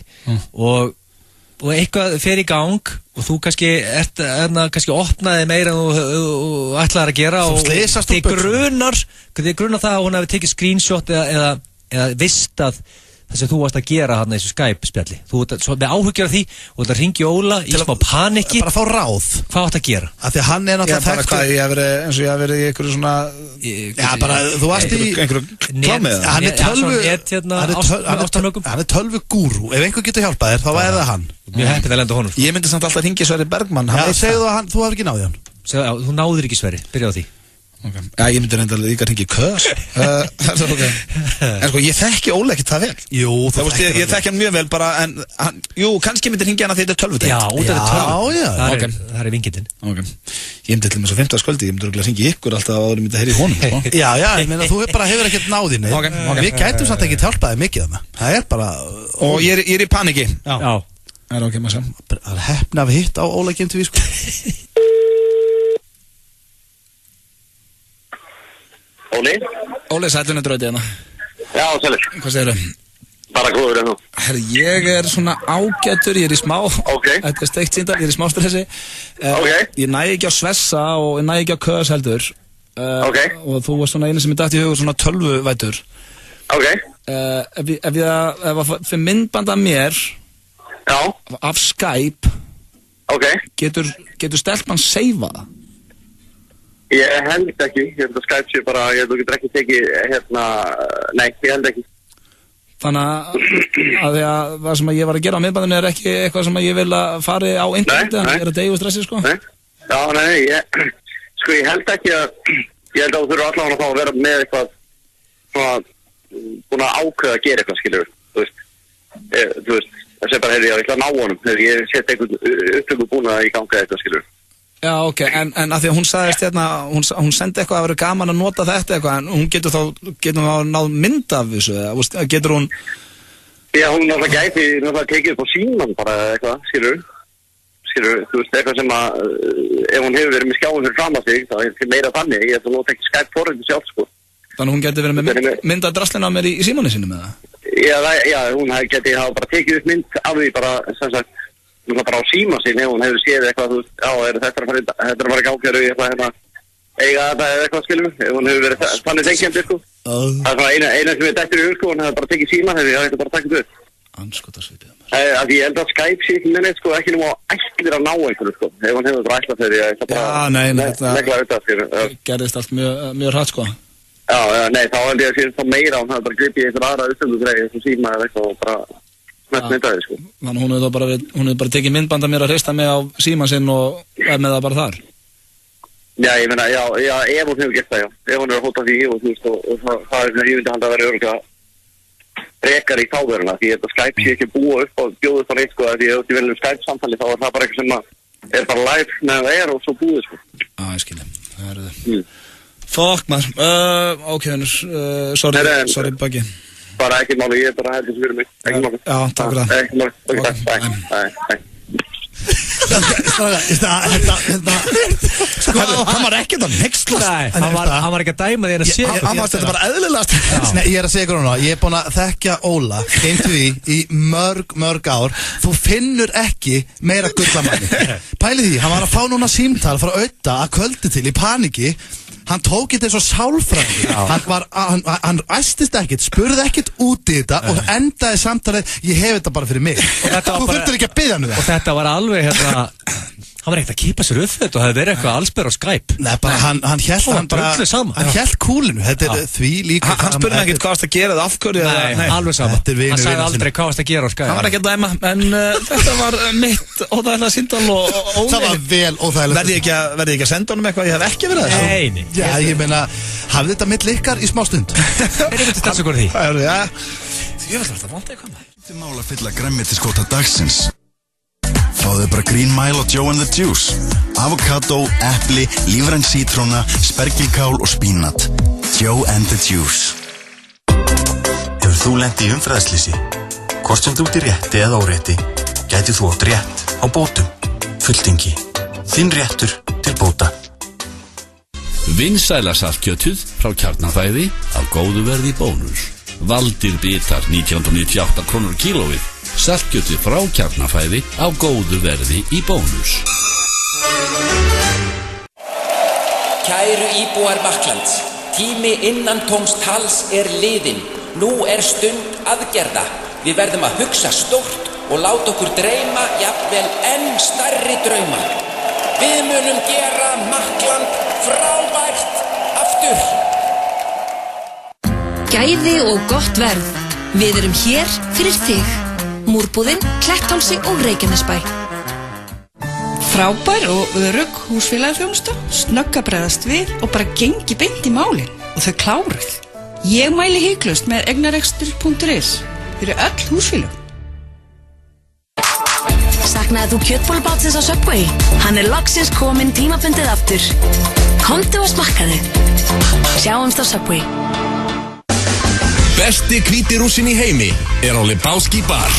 og eitthvað fer í gang og þú kannski kannski opnaði meira en þú ætlaðir að gera og þið grunar það að hún hefði tekið screenshot eða vistað það sem þú varst að gera hann í þessu Skype spjalli. Þú ert með áhyggjur af því og þetta ringi Óla í smá paniki. Bara fá ráð. Hvað átt að gera? Af því að hann er náttúrulega þekktur. Hvað, eins og ég hef verið í einhverju svona... Já, bara, þú varst í... einhverju klámið. Hann er tölvu gúrú. Ef einhver getur hjálpað þér, þá væri það hann. Mjög heppið að lenda honum. Ég myndi samt alltaf ringi Sverri Bergmann. Já, segðu það að þú hafi ekki náðið hann. Þú náður ekki Sverri, byrja á því. Já, ég myndi reynda líka að hringja í Kös. En sko, ég þekki Óla ekkert það vel. Jú, ég þekki hann mjög vel bara, en jú, kannski myndi hringja hann að þetta er tölvutengt. Já, út af þetta tölvu. Já, það er vingitinn. Ég myndi til þess að 5. skvöldi, ég myndi að hringja ykkur alltaf að myndi að heyra í honum. Já, ég meina, þú bara hefur ekkert náðinu. Við gætum samt ekki hjálpaði mikið þarna. Það er bara... Og ég er í paniki. Já. Er ok, maður sem. Það er heppna við hitt á Óla Game TV, sko. Óli, sætlunni dröyti hérna. Já, sælir. Hvað segir þau? Bara góður en þú. Herri, ég er svona ágætur, ég er í smá. Ok. Þetta er steikt síndal, ég er í smá stressi. Ok. Ég næ ekki á Svessa og ég næ ekki á Kös heldur. Ok. Og þú var svona einu sem ég dætt í hugur svona tölvuvætur. Ok. Ef að fyrir myndband af mér. Já. Af Skype. Ok. Getur stelpann seifa það? Ég held ekki, ég held að Skype sé bara, ég held að þú getur ekki tekið, nei, ég held ekki. Þannig að það sem ég var að gera á miðbandinu er ekki eitthvað sem ég vil að fari á interneti, þannig að ég er að deyja úr stressi, sko. Nei, já, nei, ég held ekki ég held að þú þurfa allavega að fá að vera með eitthvað, svona, búin að ákveða að gera eitthvað, skilur, þú veist, það sé bara, heyrði, ég ætla að ná honum, ég set einhvern upptöku búin að ég ganga eitthvað, skilur. Já, ok, en að því að hún sagðist hérna, hún sendi eitthvað að vera gaman að nota þetta eitthvað, en hún getur þá náð mynd af þessu, eða getur hún... Já, hún náttúrulega gæti, tekið upp á síman bara eitthvað, skilur, þú veist, eitthvað sem að, ef hún hefur verið með skjáin fyrir fram að sig, þá er meira þannig, ég ætla að nota ekki Skype forrindi sjálf, sko. Þannig hún getur verið með mynd af draslinu á mér í símanni sinni með það? Já, hún geti hafa bara tekið upp mynd af því bara, sem sagt, bara á síma sinni ef hún hefur séð eitthvað, þú veist, já, þetta er að fara í gákjöru, ég ætla að eiga þetta eða eitthvað, skilum, ef hún hefur verið þannig þengjandi, sko. Það er svona eina sem við dættir í hug, sko, hún hefur bara tekið síma, hefur ég bara takkið upp. Anskotarsvipið. Að ég held að Skype sé ekki minni, sko, ekki nema ætlir að ná einhverju, sko. Ef hann hefur ræsla fyrir, ég ætla bara negla auðvitað, sko. Gerðist allt mjög hratt, sko. Já, nei, þá held ég að sé það meira, hann hafði bara gripið í einhver aðra auðvitað eins og síma eða eitthvað og bara smett myndaði, sko. Þannig hún hefur bara tekið myndband af mér að hrista mig á síman sinn og er með það bara þar. Já, ég meina, já, ef hún hefur gert það, já. Ef hún að hóta því og þú veist, og það er ég myndi hann að vera örgulega frekar í þáveruna, því að Skype sé ekki búa upp og bjóða upp á neitt, sko, því ef þú viljum Skype-samtali þá er það bara eitthvað sem er bara live með það og svo búið, sko. Ég skilji, það er það. Fokk maður, ok, sorry Baggi. Bara ekki máli, ég er bara heldur sem fyrir mig, ekki máli. Já, takk fyrir það. Ekki máli, ok, bye. Sko, hann var ekki þetta nextlast. Hann var ekki að dæma því að sé. Hann var þetta bara eðlilegast. Nei, ég er að segja ykkur núna, ég er búin að þekkja Óla Game TV í mörg ár. Þú finnur ekki meira gullamanni. Pæli því, hann var að fá núna símtal frá Auta að kvöldi til í paniki. Hann tók þetta eins og sálfræðingur. Hann æstist ekkert, spurði ekkert út í þetta og endaði samtalið, ég hef þetta bara fyrir mig. Þú þurftir ekki að biðja hann um það. Og þetta var alveg hann var ekkert að kýpa sér upp þetta og það hefði verið eitthvað allsber á Skype. Nei, bara hann hélt kúlinu. Þetta er því líka. Hann spurði ekkert hvað varst að gera eða afhverju. Nei, alveg sama. Hann sagði aldrei hvað varst að gera á Skype. Hann var ekki að dæma, en þetta var mitt óþægilega síndal og óleið. Það var vel óþægilega. Verði ekki að senda honum eitthvað, ég hef ekki verið þessu. Nei. Já, ég meina, hafði þetta mitt ykkar í smá stund. Er ekki til stans okkur því? Ég vil alltaf vanda eitthvað með. Þetta mál að fylla grænmetisskóta dagsins. Fáðu bara Green Mile og Joe and the Juice. Avocado, epli, lífræn sítróna, spergilkál og spínat. Joe and the Juice. Hefur þú lent í umferðarslýsi? Hvort sem þú ert í rétti eða órétti, gætið þú átt rétt á bótum. Fulltingi. Þinn réttur til bóta. Vinsæla saltkjötuð frá Kjarnafæði á góðu verði í Bónus. Valdir bitar 1998 krónur kílóið. Saltkjötuð frá Kjarnafæði á góðu verði í Bónus. Kæru íbúar Bakklands, tími innan tóms tals er liðinn. Nú er stund aðgerða. Við verðum að hugsa stórt og láta okkur dreyma jafnvel enn stærri drauma. Við munum gera Bakkland frábært aftur. Gæði og gott verð. Við erum hér fyrir þig. Múrbúðin, Kletthálsi og Reykjanesbæ. Frábær og örugg húsfélagaþjónusta, snögg að bregðast við og bara gengi beint í málin og þau kláruð. Ég mæli hiklaust með eignarekstur.is fyrir öll húsfélög. Saknaði þú kjötbólubátsins á Subway? Hann er loksins kominn tímabundið aftur. Komdu og smakkaðu. Sjáumst á Subway. Besti hvíti rússin í heimi er á Lebowski bar.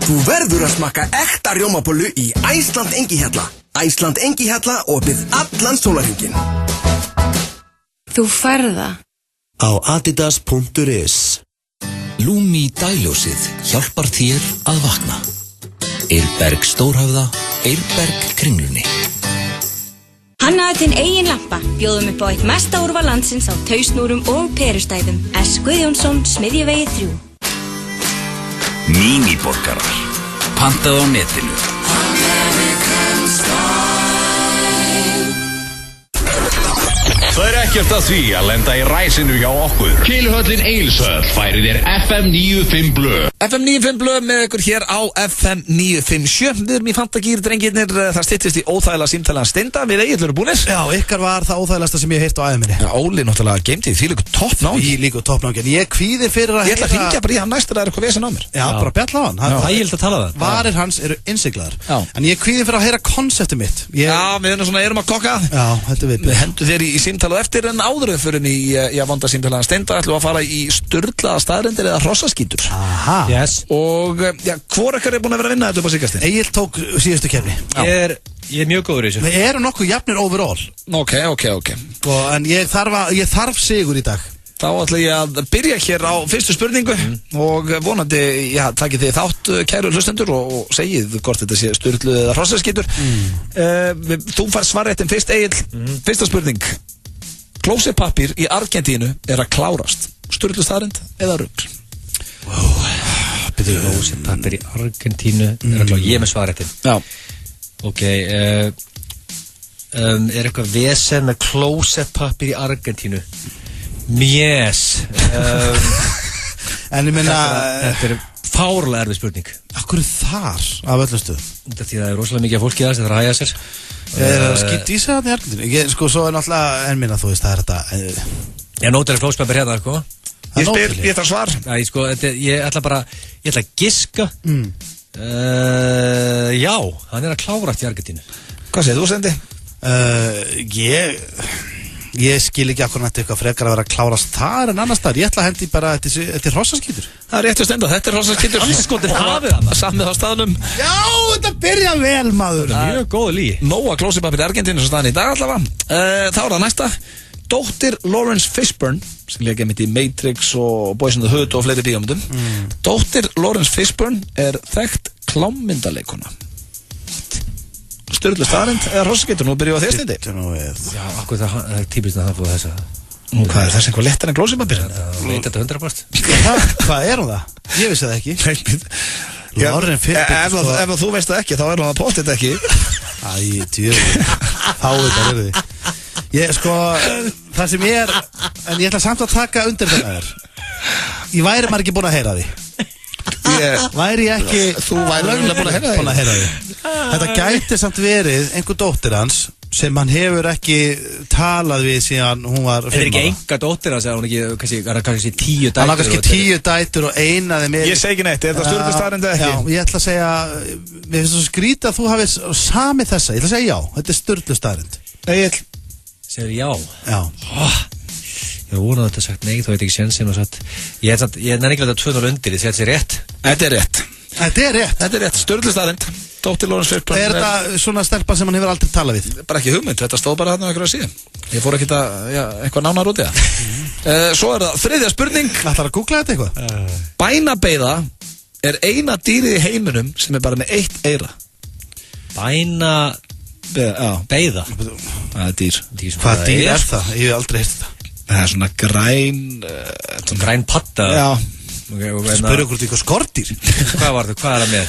Þú verður að smakka ekta rjómapollu í Æsland Engihjalla. Æsland Engihjalla opið allan sólarhringinn. Þú færða Á adidas.is. Lumi dæljósið hjálpar þér að vakna. Eirberg Stórhöfða, Eirberg Kringlunni. Hannaðu þinn eigin lampa. Bjóðum upp á eitt mesta úrval landsins á tausnúrum og perustæðum. S. Guðjónsson, Smiðjuvegi 3. Míniborgarar. Pantaðu á netinu. Það er ekkert að því að lenda í ræsinu hjá okkur. Kiluhöllin Egilshöll færir þér FM 95 Blö. FM 95 Blö með ykkur hér á FM 957. Við erum í Fantagýr, drengirnir. Það styttist í óþægilega símtalega Steinda. Við Egill erum búinir. Já, ykkar var það óþægilegasta sem ég heirt á æðminni. Já, Óli náttúrulega geimtið því líka toppnángin. Því líka toppnángin. Ég kvíði fyrir að Ég ætla að hringja bara í hann næstur að það er eitthvað vesen á mér. Já, bara bjalla á hann. Þægilegt að tala það. Varir hans eru innsiglaðar. En ég kvíði fyrir að heyra konseptið mitt. Já, við erum að kokka. Já, þetta við. Við hendum þér í símtalið eftir en áður við förum í vonda símtalega Steinda ætlum við að fara í sturlaða staðrendir eða hrossaskítur. Aha. Yes. Og hvor ekkert er búin að vera að vinna þetta upp á síðkastið? Egill tók síðustu keppni. Ég er mjög góður í þessu. Við erum nokkuð jafnir overall. Ok. En ég þarf sigur í dag. Þá ætla ég að byrja hér á fyrstu spurningu og vonandi, takið þið þátt kæru hlustendur og segið hvort þetta sé sturluð eða hrossaskítur. Þú fær svarréttin fyrst, Egill. Fyrsta spurning. Klósettpappír í Argentínu er að klárast. Sturluð staðreynd eða rugl? Klósettpappir í Argentínu Ég er með svarréttin Já. Ok, er eitthvað vesen með klósettpappir í Argentínu? Yes En ég meina Þetta er fárlega erfið spurning Akkur þar af öllum stöðum? Því það er rosalega mikið af fólki það sem það er að hægja sér Það skýtt í sig þarna í Argentínu Sko, svo er náttúrulega, en minna þú veist, það er þetta Ég nótar klósettpappir hérna, sko Ég þarf svar Ég ætla að giska Já, hann er að klárast í Argentínu Hvað segir þú, Steindi? Ég skil ekki akkur nætti eitthvað frekar að vera að klárast þar en annars þar. Ég ætla að hendi bara þetta er hrossaskítur. Það er réttu Steindi, þetta er hrossaskítur. Anskotin hafið hann. Samið á staðnum. Já, þetta byrja vel, maður. Mjög góð lí. Nóa klósettpappir í Argentínu sem staðan í dag allavega. Þá er það næsta. Dóttir Lawrence Fishburne, sem leik einmitt í Matrix og Boys in the Hood og fleiri bíómyndum. Dóttir Lawrence Fishburne er þekkt klámmyndaleikona. Sturlu staðarind eða hrossaskítur, nú byrjum við að þér, Steindi. Já, akkur það er típist að það fóða þessa. Hvað er þess eitthvað lettar en klósettpappir? Veit þetta 100%. Hvað er hún það? Ég vissi það ekki. Lawrence Fishburne. Ef þú veist það ekki, þá er hún það pottit ekki. Æ, djöfull. Þá þetta verði. Það sem ég er, en ég ætla samt að taka undir þetta þér. Ég væri maður ekki búin að heyra því. Væri ég ekki. Þú væri lögulega búin að heyra því. Þetta gæti samt verið einhver dóttir hans sem hann hefur ekki talað við síðan hún var 5 ára. Er ekki enga dóttir hans eða hún ekki, kannski 10 dætur? Hann var kannski 10 dætur og einaði með. Ég segi ekki neitt, er þetta Sturlu staðarind eða ekki? Já, ég ætla að segja, mér finnst það svo skrítið að þú hafið samið þessa. Ég ætla að segja já, þetta er Sturlu staðarind. Egil. Segir já? Já. Ég vonaði að þetta sagt nei, þá veit ekki sjensin og satt. Ég er nefnilega þetta 2-0 undir, ég segi þetta sé rétt. Þetta er rétt. Þetta er rétt. Sturlu staðarind. Dóttir Lawrence Fishburne. Er þetta svona stelpa sem hann hefur aldrei talað við? Bara ekki hugmynd, þetta stóð bara þarna einhverja síðan. Ég fór ekki eitthvað nánar út í það. Svo er það þriðja spurning. Ætlar að googla þetta eitthvað? Bænabeiða er eina dýrið í heiminum sem er bara með 1 eyra. Bænabeiða? Það er dýr. Hvað dýr er það? Ég hef aldrei heyrt þetta. Það er svona græn patta. Já. Spurðu okkur til eitthvað skordýr. Hvað var það? Hvað er það með?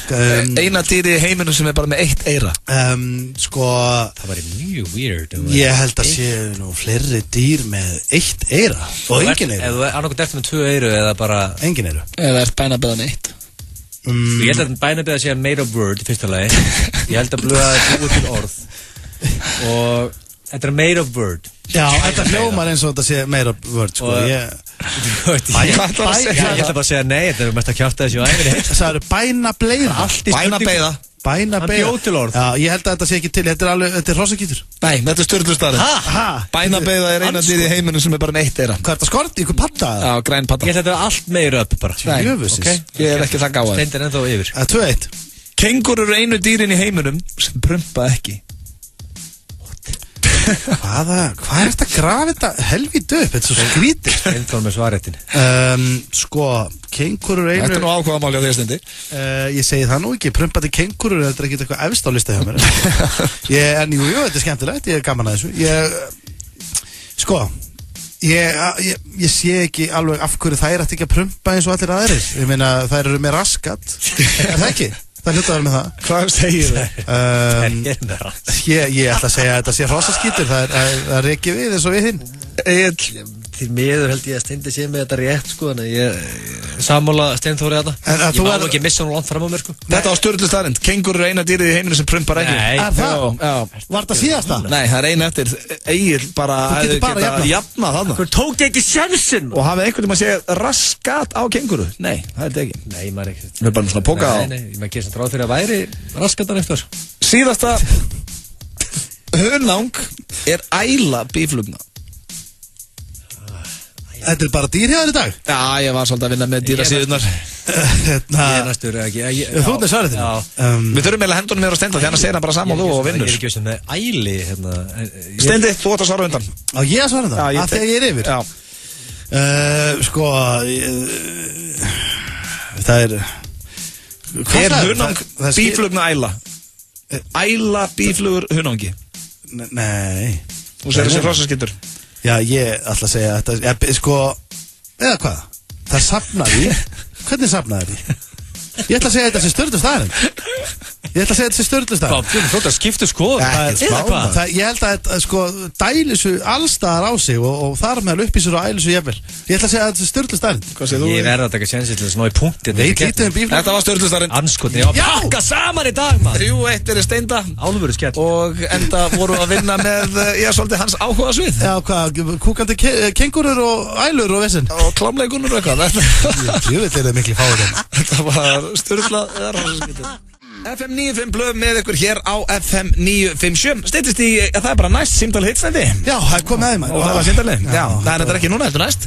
Eina dýri í heiminum sem er bara með 1 eyra. Það var mjög weird. Ég held að sé nú fleiri dýr með 1 eyra og engin eyra. Ef þú er annarkoð eftir með 2 eyru eða bara engin eyru. Eða er bænabeiðan 1. Ég held að bænabeiða sé made of word í fyrsta lagi. Ég held að blöða búið til orð. Og þetta er made of word. Já, þetta hljómar eins og þetta sé made of word, sko. Ég ætla bara að segja nei, þetta er mest að kjáta þessu æfinni. Það eru bænableiða. Bænabeiða. Hann bjóð til orð. Já, ég held að þetta sé ekki til, þetta er hrossakítur. Nei, þetta er Sturlu staðarind. Bænabeiða er eina dýri í heiminum sem er bara með 1 eyra. Hvað er þetta skordýr? Ykkur patta? Já, græn patta. Ég held að þetta er allt meira upp bara. Ég er ekki það gáð. Steindir ennþá yfir. 2-1. Kengúrur eru einu dýrin í heiminum sem prumpa ekki. Hvað er þetta grafið þetta helvítu upp? Þetta er svo skrítið. Einþá með svarréttin. Kengúrur einu. Þetta er nú ákvaðamáli á því Steindi. Ég segi það nú ekki, prumpandi kengúrur þetta er ekki eitthvað efst á lista hjá mér. En jú, þetta er skemmtilegt, ég er gaman að þessu. Ég sé ekki alveg af hverju þær ætti ekki að prumpa eins og allir aðrir. Ég meina, þær eru með raskat. Er það ekki? Það hljóta að vera með það. Hvað segir það? Ég ætla að segja að þetta sé hrossaskítur. Það er ekki við eins og við hinn. Til miður held ég að Steindi sé með þetta rétt, sko. Þannig ég sammála Steinþóri þarna. Ég má ekki missa hún langt fram á mér, sko. Þetta á Sturlu staðarind. Kengúrur eru eina dýrið í heiminum sem prumpar ekki. Nei. Er það? Var þetta síðasta? Nei, það er eina eftir. Egil bara hefði getað jafnað þarna. Þú tók ekki sjensin. Og hafið einhvern veginn að segja raskat á kengúru? Nei, það er þetta ekki. Nei, maður ekki. Við erum bara svona póka á. Nei, maður gerir svona ráð fyrir að væri raskatan eftir. Síðasta hunang er æla bíflugna. Þetta er bara dýr hjá þér í dag? Já, ég var svolítið að vinna með dýrasíðunar. Ég er næstur ekki. Þú er svarið þinn? Við þurfum eiginlega hendunum mér á Steindi því hann segir hann bara saman og þú og vinnur. Ég er ekki sem með æli. Steindi, þú átt að svara undan. Já, ég að svara undan? Af því að ég er yfir? Já. Það er... Er hunang bíflugna æla? Æla bíflugur hunangi? Nei. Þú segir þessi hrossaskítur. Já, ég ætla að segja þetta, eða hvað? Það safnaði. Hvernig safnaði því? Ég ætla að segja þetta sem stördu staðarinn. Hvað, þú ert að skipta skoðun? Ég held að sko Dælisu allstaðar á sig og þar meðal upp í sér og Ælisu jafnvel. Ég ætla að segja þetta sem stördu staðarinn. Hvað segir þú? Ég verða að taka sénsið til að ná í punktin. Þetta var stördu staðarinn. Anskotin, ég var að pakka saman í dag, maður. 3-1 er Steinda. Álfuru skell. Og enda voru að vinna með, svolítið hans áhuga svið. Já, hvað, kúkandi kengurur og ælur og vissin. Og klámleikunur og eitthvað. Ég veit þeirra miklu fáið. Þetta var störðlað. FM 95 blöð með ykkur hér á FM 957. Steytist í að það er bara næst símtal hitsnæði. Já, það er komið með maður. Og það var símtalið. Já, það er þetta ekki núna, þetta er næst.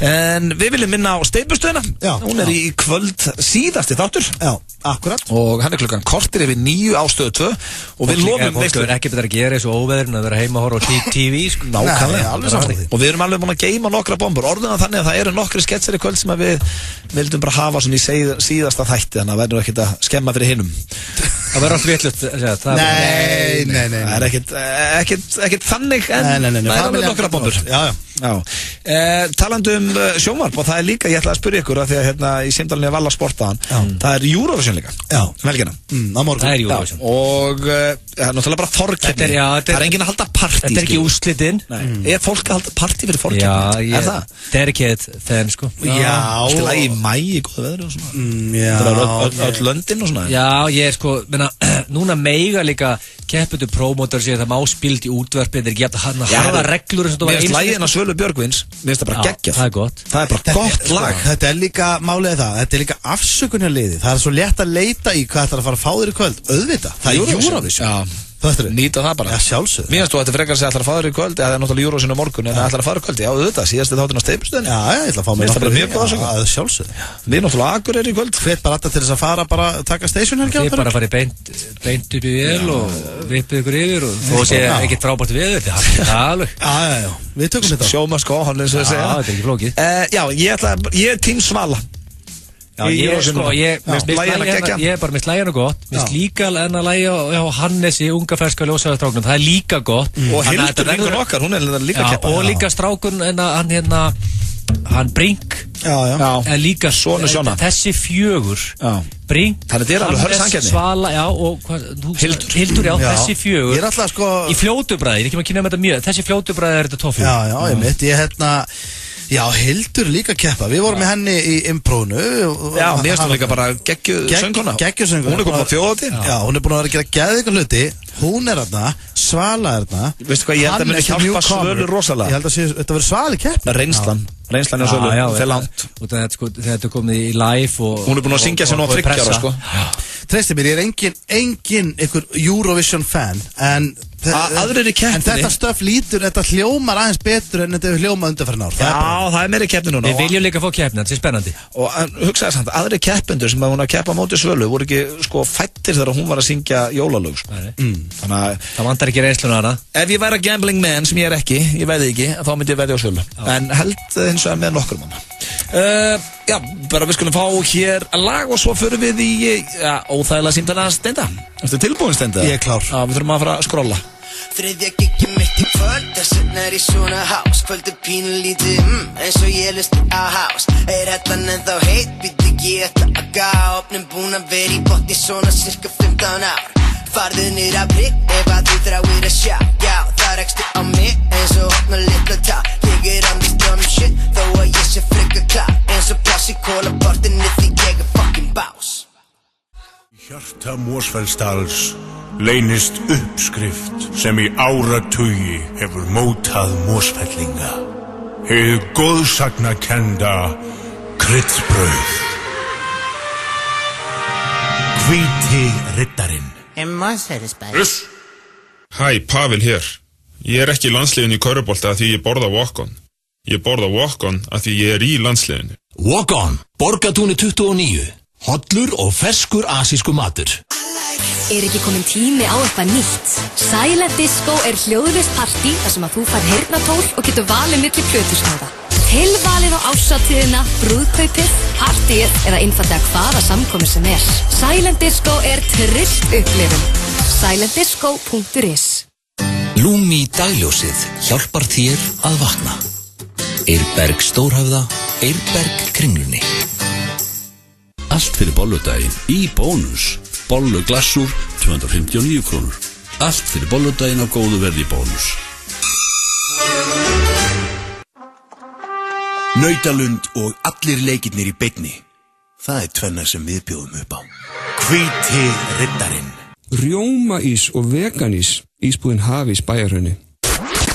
En við viljum minna á Steypustöðina. Hún er í kvöld síðasti þáttur. Já, akkurat. Og hann er klukkan kortir yfir 9 á stöðu 2. Og við lofum fólk er ekki betur að gera þessu óveðurinn að vera heima að horfa á TV, sko. Nákvæmlega, alveg saman. Og við erum alveg búin að geyma nokkra bombur. Orðuna þannig að það eru nokkri sketsir í kvöld sem að við vildum bara hafa svona í síðasta þætti, þannig að verður ekkert að skemma fyrir hinum. Það verður allt vitlut. Nei. Það er ekkert þannig, en það er alveg nokkra bombur. Já. Talandi sjónvarp, og það er líka, ég ætla að spyrja ykkur að því að hérna í símdalinu er Valla sportaðan, það er Eurovision líka. Já. Helgina. Á morgun. Það er Eurovision. Og það er náttúrulega bara forkeppni. Það er enginn að halda partí. Þetta er ekki úrslitinn. Er fólk að halda partí fyrir forkeppni? Já, er það? Dedicate þeim, sko. Já. Alltaf lagi í mæ í góða veðri og svona. Það er öll löndin og svona. Já, ég er sko, núna meiga líka keppendur prómótor sér það má spild í útvarpi, þetta er ekki eftir hann að hafa reglur eins og mér finnst lagið hennar Svölu Björgvins, mér finnst það bara geggjað. Það er gott. Það er bara gott lag. Þetta er líka málið það, þetta er líka afsökunarliði. Það er svo létt að leita í hvað þetta er að fara að fá þér í kvöld. Auðvitað, það er Eurovision. Nýta það bara. Já, sjálfsögðu. Mér finnst þú að þetta frekar að segja ætlar að fá þér í kvöld, eða náttúrulega Eurovision á morgun, en ætlar að fá þér í kvöld. Já, auðvitað, síðast þátturinn á Steypustöðinni. Já, ég ætla að fá mér nokkur mjög góða sögur. Já, sjálfsögðu. Við náttúrulega Akureyri í kvöld. Hvet bara alltaf til þess að fara bara taka station helgi á það. Þið bara farið beint upp í vél og vippið ykkur yfir og þó sé ekkert frábært veður, þetta er alveg. Já, við tökum þetta. Show must go on, eins og þið segja. Þetta er ekki flókið. Já, ég er tím Svala. Já, ég er bara með slæginu gott. Mér finnst líka en að lægja á Hannesi, unga ferska ljósæðastráknum, það er líka gott. Og Hildur vingur okkar, hún er líka að keppa. Og líka strákun, hann Brink, er líka þessi fjögur. Brink, Hannes, Svala, og Hildur, þessi fjögur. Í fljótubræði, ég ekki maður að kynna með þetta mjög, þessi fljótubræði er þetta toffjör. Já, ég mitt, Já, Hildur líka keppa, við vorum með henni í imprónu. Já, mér finnst hún líka bara geggjusönguna. Geggjusönguna. Hún er komin á þjóðhátíð. Já, hún er búin að vera að gera geðveika hluti. Hún er þarna, Svala er þarna. Veistu hvað, ég held að mér hjálpa Svölu rosalega. Ég held að þetta verður Svali keppni. Reynslan er Svölu, þeir langt. Þetta er komið í live og hún er búin að syngja sér nú á 30 ára, sko. Treysti mér, ég er engin einhver Eurovision fan, en aðrir í keppni. En þetta stöf lítur, þetta hljómar aðeins betur en þetta hefur hljómað undanfarinn ár. Já, það er meiri keppni núna. Við viljum líka fá keppni, þetta er spennandi. Og hugsaði samt, aðrir keppendur sem að hún að keppa á móti Svölu voru ekki sko fættir þegar hún var að syngja jólalög, sko. Þannig að það vantar ekki reynsluna hana. Ef ég væri að gambling man, sem ég er ekki, ég veiði ekki, þá myndi ég veðja á Svölu. En held eins og með nokkur manna. Já, bara við skulum fá hér lag og svo förum við í óþægilega símtala Steinda. Ertu tilbúin, Steinda? Ég er klár. Já, við þurfum að fara að skrolla. Þriðja giggi mitt í kvöld, þess vegna er ég svona hás. Kvöldu pínu lítið, eins og ég lusti á hás. Hellan ennþá heit, býtt ekki eftir að gá. Opnum búin að vera í botni svona cirka 15 ár. Farðu niður að prigg, ef að þú þráir að sjá. Já, það rekstu á mig, eins og opna litla tá. Ég er á mig stjónum shit, þó að ég sé frika klár. Eins og pláss í kólabortinu því ég er fucking bás. Hjarta Mosfellsdals leynist uppskrift sem í áratugi hefur mótað Mosfellinga. Hið góðsagnakennda kryddbrauð. Hvíti riddarinn. Hæ, Pavel hér. Ég er ekki í landsliðinu í körfubolta af því ég borða walk-on. Ég borða walk-on af því ég er í landsliðinu. Walk-on, Borgatúni 29. Hollur og ferskur asísku matur. Er ekki komin tími á eitthvað nýtt? Silent Disco er hljóðlaust partí þar sem að þú fær heyrnartól og getur valið milli plötusnúða. Tilvalið á árshátíðina, brúðkaupið, partíið eða einfallega hvaða samkomu sem er. Silent Disco er trillt upplifun. silentdisco.is Lumi dagljósið hjálpar þér að vakna. Eirberg Stórhöfða, Eirberg Kringlunni. Allt fyrir bolludaginn í Bónus. Bolluglassúr 259 krónur. Allt fyrir bolludaginn á góðu verði í Bónus. Nautalund og allir leikirnir í beinni. Það tvenna sem við bjóðum upp á. Hvíti riddarinn. Rjómaís og veganís. Ísbúðin Hafís Bæjarhrauni.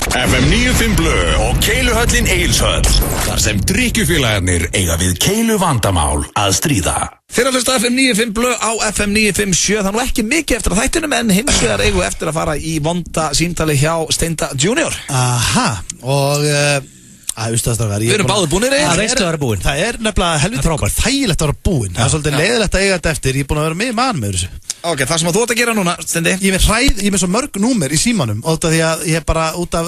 FM 95 Blö og Keiluhöllin Egilshöll. Þar sem drykkjufélagarnir eiga við keilu vandamál að stríða. Þeir að hlusta FM 95 Blö á FM 957. Það nú ekki mikið eftir að þættinum, en hins vegar eigum við eftir að fara í vonda símtali hjá Steinda Junior. Aha, og við erum báðir búnir. Það er nefnilega helviti þægilegt að vera búinn. Það er svolítið leiðilegt að eiga þetta eftir. Ég er búinn að vera með mann með þessu. Ok, það sem að þú ert að gera núna, Steindi. Ég er með svo mörg númer í símanum, út af því að ég er bara út af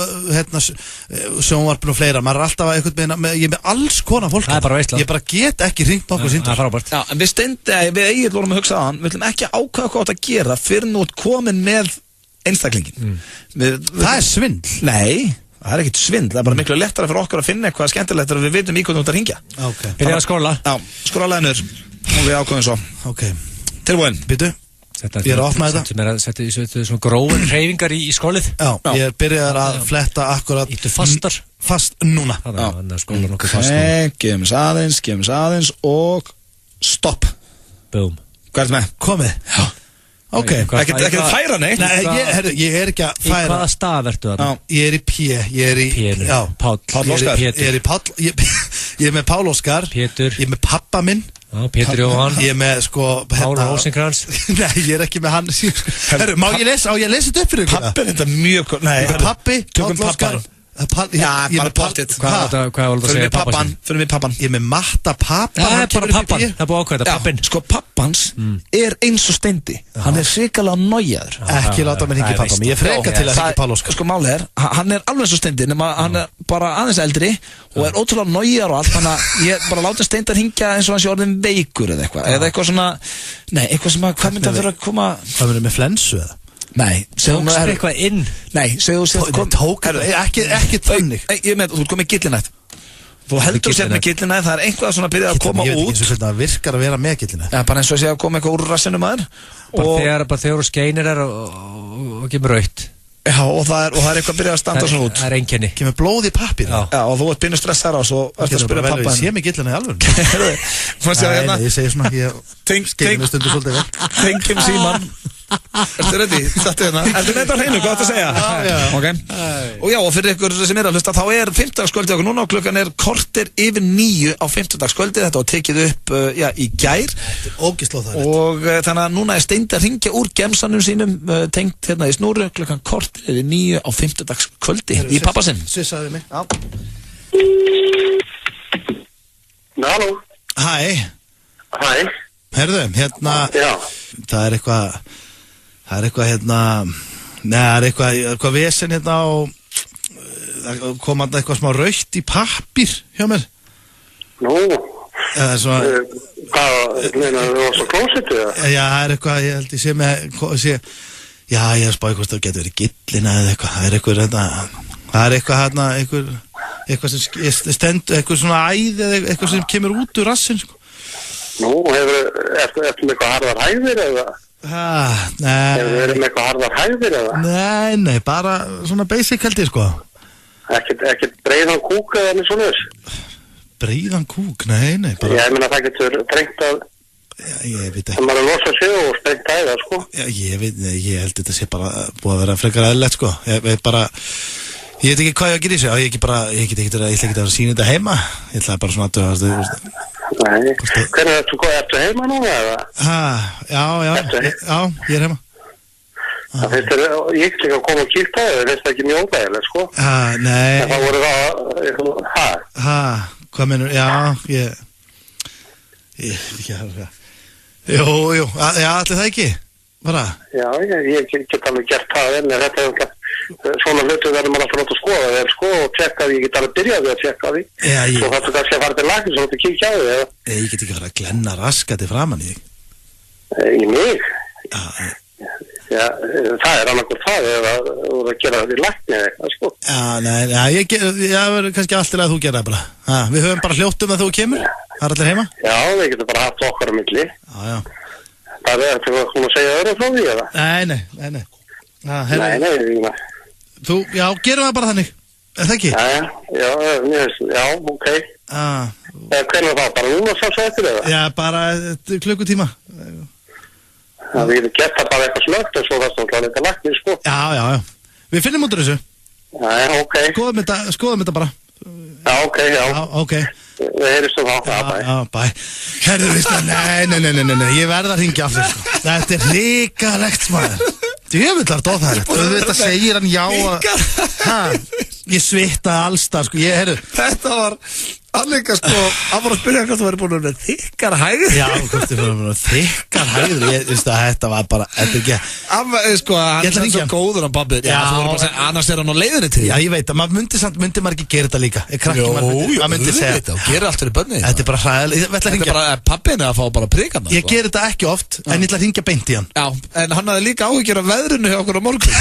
sjónvarpinu og fleira. Maður er alltaf ég er með alls konar fólk. Það er bara veistla. Ég bara get ekki hringt nokkuð símtal. Það er frábært. Já, en við Steindi, við Egill vorum að hugsa á hann, við ætlum ekki að ákveða hvað að gera fyrir nú komin með einstaklingin. Það er svindl. Nei. Það er ekkert svindl, það er bara miklu lettara fyrir okkur að finna eitthvað skemmtilegt þegar við vitum í hvað þú ert að hringja. Ok. Byrja að skóla. Já, skóla niður og við ákveðum svo. Ok. Tilbúin. Býtu. Ég er að opna þetta. Sem er að setja í svona gróin hreyfingar í skólið. Já, ég byrjaði að fletta akkurat. Íttu fastar. Fast núna. Þannig að skóla nokkuð fast. Ok, gefum aðeins og stopp. Boom. Hvað er þetta með? Komið. Já. Ok. Ekki að færa neitt. Nei, ég er ekki að færa. Í hvaða stað ertu þarna? Ég er í P. Ég er í P-nu. Já. Páll Óskar. Ég er í Páll. Ég er með Páll Óskar. Pétur. Ég er með pappa minn. Já, Pétur Jóhann. Ég er með Páll Rósinkrans. Nei, ég er ekki með hann. Herru, má ég lesa þetta upp fyrir ykkur? Pappi er þetta mjög... Nei, pappi, Páll Óskar. Já, bara partið. Hvað var það að segja pappa sin? Fyrir mig pappan. Ég er með matta pappa. Það er bara pappan. Það er búið ákveða, pappin. Sko, pappans er eins og Steindi. Hann er hrikalega nójaður. Ekki láta mér hringja pappa. Ég freka til að hringja Páll Óskar. Sko, málið er, hann er alveg eins og Steindi, nema hann er bara aðeins eldri og er ótrúlega nójaður og allt. Þannig að ég bara láta Steindi hringja eins og hann sé orðin veikur eða eitthvað. Eða eitthvað svona, nei, eitthvað sem að, hvað myndi að vera að koma? Það verður með flensu eða? Nei, tókst eitthvað inn. Nei, segðu ekki þannig. Ég með, þú komið gillinætt. Þú heldur sér með gillinætt, það er einhvað svona að byrja að koma út. Ég veit ekki hvernig það virkar að vera með gillinætt. Já, bara eins og að sé að koma eitthvað úr rassinu maður. Bara þegar þú skeinir og kemur rautt. Já, og það er eitthvað að byrja að standa svona út. Það er einkenni. Kemur blóð í pappir. Já, og þú ert byrjað stressar á svo ert að spyrja pappa. Ég sé mig gillinætt í alveg. Nei, ég segi svona, ég skilur mig stundu svolítið vel. Tengjum síman. Ertu ready? Ertu neitt á hreinu, hvað átt að segja? Já. Ok. Og já, og fyrir ykkur sem er að hlusta, þá er 50-dagskvöldi okkur núna og klukkan er korter yfir 9 á 50-dagskvöldi. Þetta var tekið upp í gær. Þetta er ógeðslega þægilegt. Og þannig að núna er Steindi að hringja úr gemsanum sínum tengt hérna í snúru klukkan korter yfir 9 á 50-dagskvöldi í pappa sinn. Svissaði mig. Já. Halló. Hæ. Herðu, hérna. Já. Það er eitthvað hérna, neða, það er eitthvað vesen hérna og kom hann eitthvað smá rautt í pappir hjá mér. Nú, það er svona... Hvað, meina þú varst á klósetu eða? Já, það er eitthvað, ég held ég sé með, já, ég er spáð eitthvað, það getur verið gillina eða eitthvað, það er eitthvað hérna, eitthvað sem stendur, eitthvað svona æð eða eitthvað sem kemur út úr rassinn, sko. Nú, ertu með eitthvað harðar hæðir eða? Nei. Hefur verið með eitthvað harðar hæðir eða? Nei, bara svona basic held ég, sko. Ekkert breiðan kúk eða nýtt svona þess? Breiðan kúk? Nei, bara... Ég meina það getur trengt að... Já, ég veit ekki. Það maður losa sig og sprengt æða, sko. Já, ég held þetta sé bara búið að vera frekar eðlilegt, sko. Ég veit ekki hvað ég að gera í sig. Ég ætla ekki að sína þetta heima. Ég ætla bara svona að Nei, hvernig ertu heima núna eða? Já, ég er heima. Það finnst þér, ég líka að koma og kíkta það finnst það ekki mjög óbæðilega, sko. Nei. En það voru það, hvað meinur, já, ég veit ekki að Jú, allir það ekki, bara. Já, ég get alveg gert það, en þetta er svona hlutu verður maður alltaf nátt að skoða vel, sko, og tjekka því, ég get alveg byrjaði að tjekka því. Svo það er kannski að fara til læknis og þetta kíkja á því, eða? Ég get ekki fara að glenna raskati framan í þig. Í mig? Já, það er annarkur það, eða þú voru að gera það í lækni eða eitthvað, sko. Já, nei, það verður kannski alltaf að þú gera það bara. Við höfum bara hljóttum að þú kemur. Það allir heima? Já, við getum bara haft okkar á milli. Já. Það þú að segja öðru frá því, eða? Nei. Nei. Þú, já, gerum það bara þannig. Er það ekki? Já, ok. Hvernig það? Bara núna sá eftir eða? Já, bara klukkutíma. Það við getum gert það bara eitthvað snögt og svo það stóðum að leika læknir, sko. Já. Við finnum út úr þessu. Já, ok. Skoðum þetta bara. Já, ok. Við heyrjumst þá. Já, bæ. Herðu, nei, ég verð að hringja aftur. Þetta hrikalegt, maður. Djöfullar dóðhægt. Þetta segir hann já að... Ég svittaði allstað, sko. Þetta var... Allega sko, hann var að spyrja hvort þú væri búin með þykkar hægður. Já, hvort þú væri búin með þykkar hægður. Ég veist að þetta var bara, þetta ekki. Sko, hann er svo góður á babbi. Já, þú voru bara að segja, annars er hann á leiðinni til. Já, ég veit að maður myndi maður ekki gera þetta líka. Jú, maður myndi segja þetta. Og gera allt fyrir börnið. Þetta er bara hræðilega. Þetta er bara pabbinu að fá bara prikan. Ég ger þetta ekki oft, en ég ætla að hringja beint í hann. Já, en hann hafði líka áhyggjur af veðrinu hjá okkur á morgun.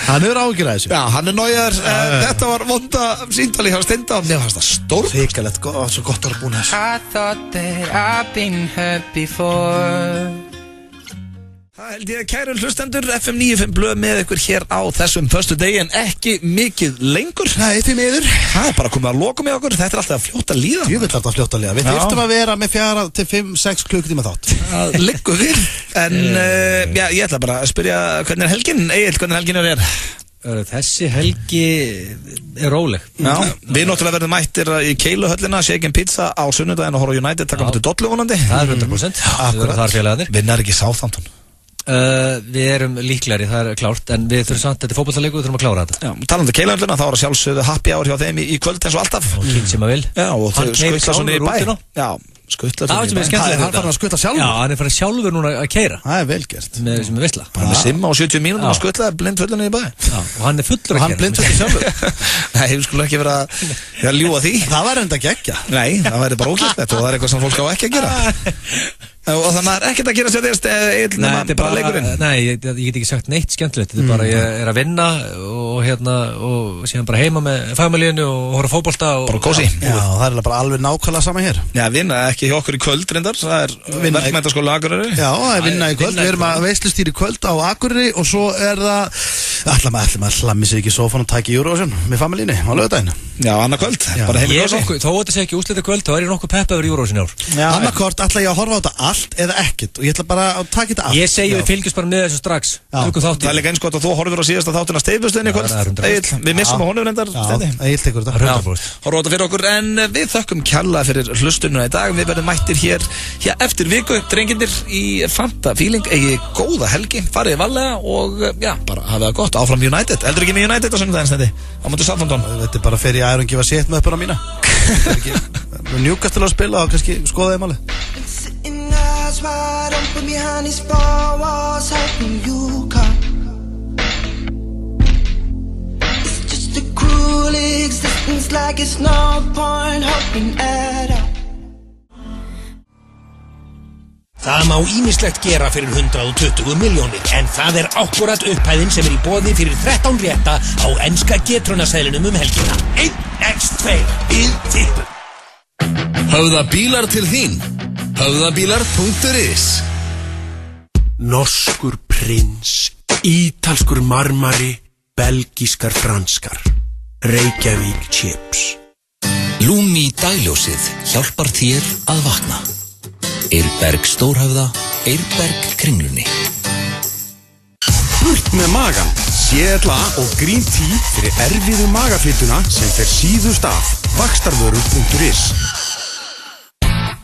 Hann er áhyggjur af þessu. Já, hann er nájar. Þetta var vonda símtali hjá Steinda. Mér fannst það stórt. Ríkalegt, svo gott að vera búin að þessu. I thought that I've been hurt before. Það held ég að kæru hlustendur FM 95 blöð með ykkur hér á þessum förstu degi en ekki mikið lengur. Nei, því miður. Það er bara komið að loka með okkur. Þetta er alltaf fljótt að líða. Ég vil alltaf fljótt að líða. Við þurftum að vera með 4 til 5-6 klukkutíma þátt. Það liggur við. En ég ætla bara að spyrja hvernig er helgin? Egill, hvernig helgin er þér? Þessi helgi er róleg. Já, við náttúrulega verðum mættir í Keiluhöllina, Shaken Pizza á sunnudaginn og horfa United taka mútið dollu vonandi. Það er 100%. Akkurat. Vinnar ekki Southampton. Við erum líklegri, það er klárt, en við þurfum samt, þetta er fótboltaleikur, við þurfum að klára þetta. Já, talandi Keiluhöllina, þá er að sjálfsögðu happy hour hjá þeim í kvöld eins og alltaf. Og kynnt sem að vil. Já, og þau skutla svo niður í bæ. Já, skutla svo niður í bæ. Það er hann farin að skutla sjálfur. Já, hann er farin sjálfur núna að keira. Það er vel gert. Sem er visla. Bara með simma og 70 mínútur að skutla blindfullu niður í bæ. Já, og hann er fullur að keira. Nei, við skulum ekki vera að ljúga því. Það væri enda geggja. Nei, það væri bara ógætt og það er eitthvað sem fólk á ekki að gera. Og þannig að ekkert að gera sér þérst nema bara leikurinn. Nei, ég get ekki sagt neitt skemmtilegt. Þetta er bara, ég er að vinna og síðan bara heima með familíinu og horfa fótbolta og... Bara kósi. Já, það er bara alveg nákvæmlega sama hér. Já, vinna ekki hjá okkur í kvöld reyndar. Það er verkmenntaskóla Akureyri. Já, það er vinna í kvöld. Við erum að veislustýra í kvöld á Akureyri og svo er það... Ætla maður hlammi sig ekki í sófan og taki Eurovision með familíni á laugardaginn. Já, annað kvöld. Bara heim í kósi. Þó þetta sé ekki úrslita kvöld, þá er ég nokkuð peppa yfir Eurovision ár. Annað hvort ætla ég að horfa á þetta allt eða ekkert og ég ætla bara að taka þetta allt. Ég segi við fylgjumst bara með þessu strax. Það er líka eins gott að þú horfir á síðasta þáttina Steifustöðinni í kvöld. Egill, við missum á honum reyndar. Egill tekur þetta. Horfum þetta fyrir okkur en við þökkum kærlega fyrir hlustununa í dag. Við verðum mættir hér eftir viku, drengirnir í Fanta Feeling. Eigi góða helgi, farið varlega og já, bara hafið það gott. Áfram United. Heldur ekki með United á sunnudaginn Steindi? Á móti Southampton. Þetta er bara fyrir ég að gefa sétt með uppur á mína. Newcastle að spila og kannski skoða þeim alveg. Eyes wide open behind these four walls, hoping you come. It's just a cruel existence, like it's no point hoping at all. Það má ýmislegt gera fyrir 120 milljónir, en það er akkurat upphæðin sem er í boði fyrir 13 rétta á enska getrunaseðlinum helgina. 1x2 í tippum. Höfða bílar til þín. Höfðabílar.is. Norskur prins, ítalskur marmari, belgískar franskar. Reykjavík chips. Lumi dagljósið hjálpar þér að vakna. Eirberg Stórhöfða, Eirberg Kringlunni. Burt með magan, CLA og Green Tea fyrir erfiðu magaflituna sem fer síðust af. Vaxtarvörur.is.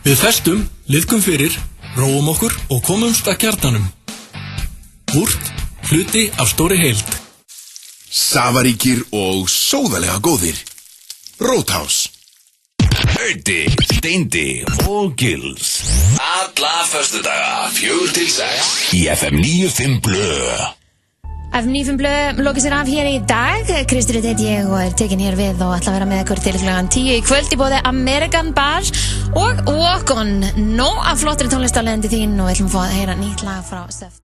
Við festum, liðkum fyrir, róum okkur og komumst að kjarnanum. Burt, hluti af stóri heild. Safaríkir og sóðalega góðir. Roadhouse. Öti, Steindi og Gils. Alla föstudaga, 4-6 í FM 95 blöð. FM 95 blöð lokið sér af hér í dag. Kristrið heiti ég og er tekin hér við og ætla að vera með ykkur til klukkan 10 í kvöld í boði American Bar og Walk On. Nó af flottri tónlist á leiðinni þín og við ætlum að fá að heyra nýtt lag frá Steph.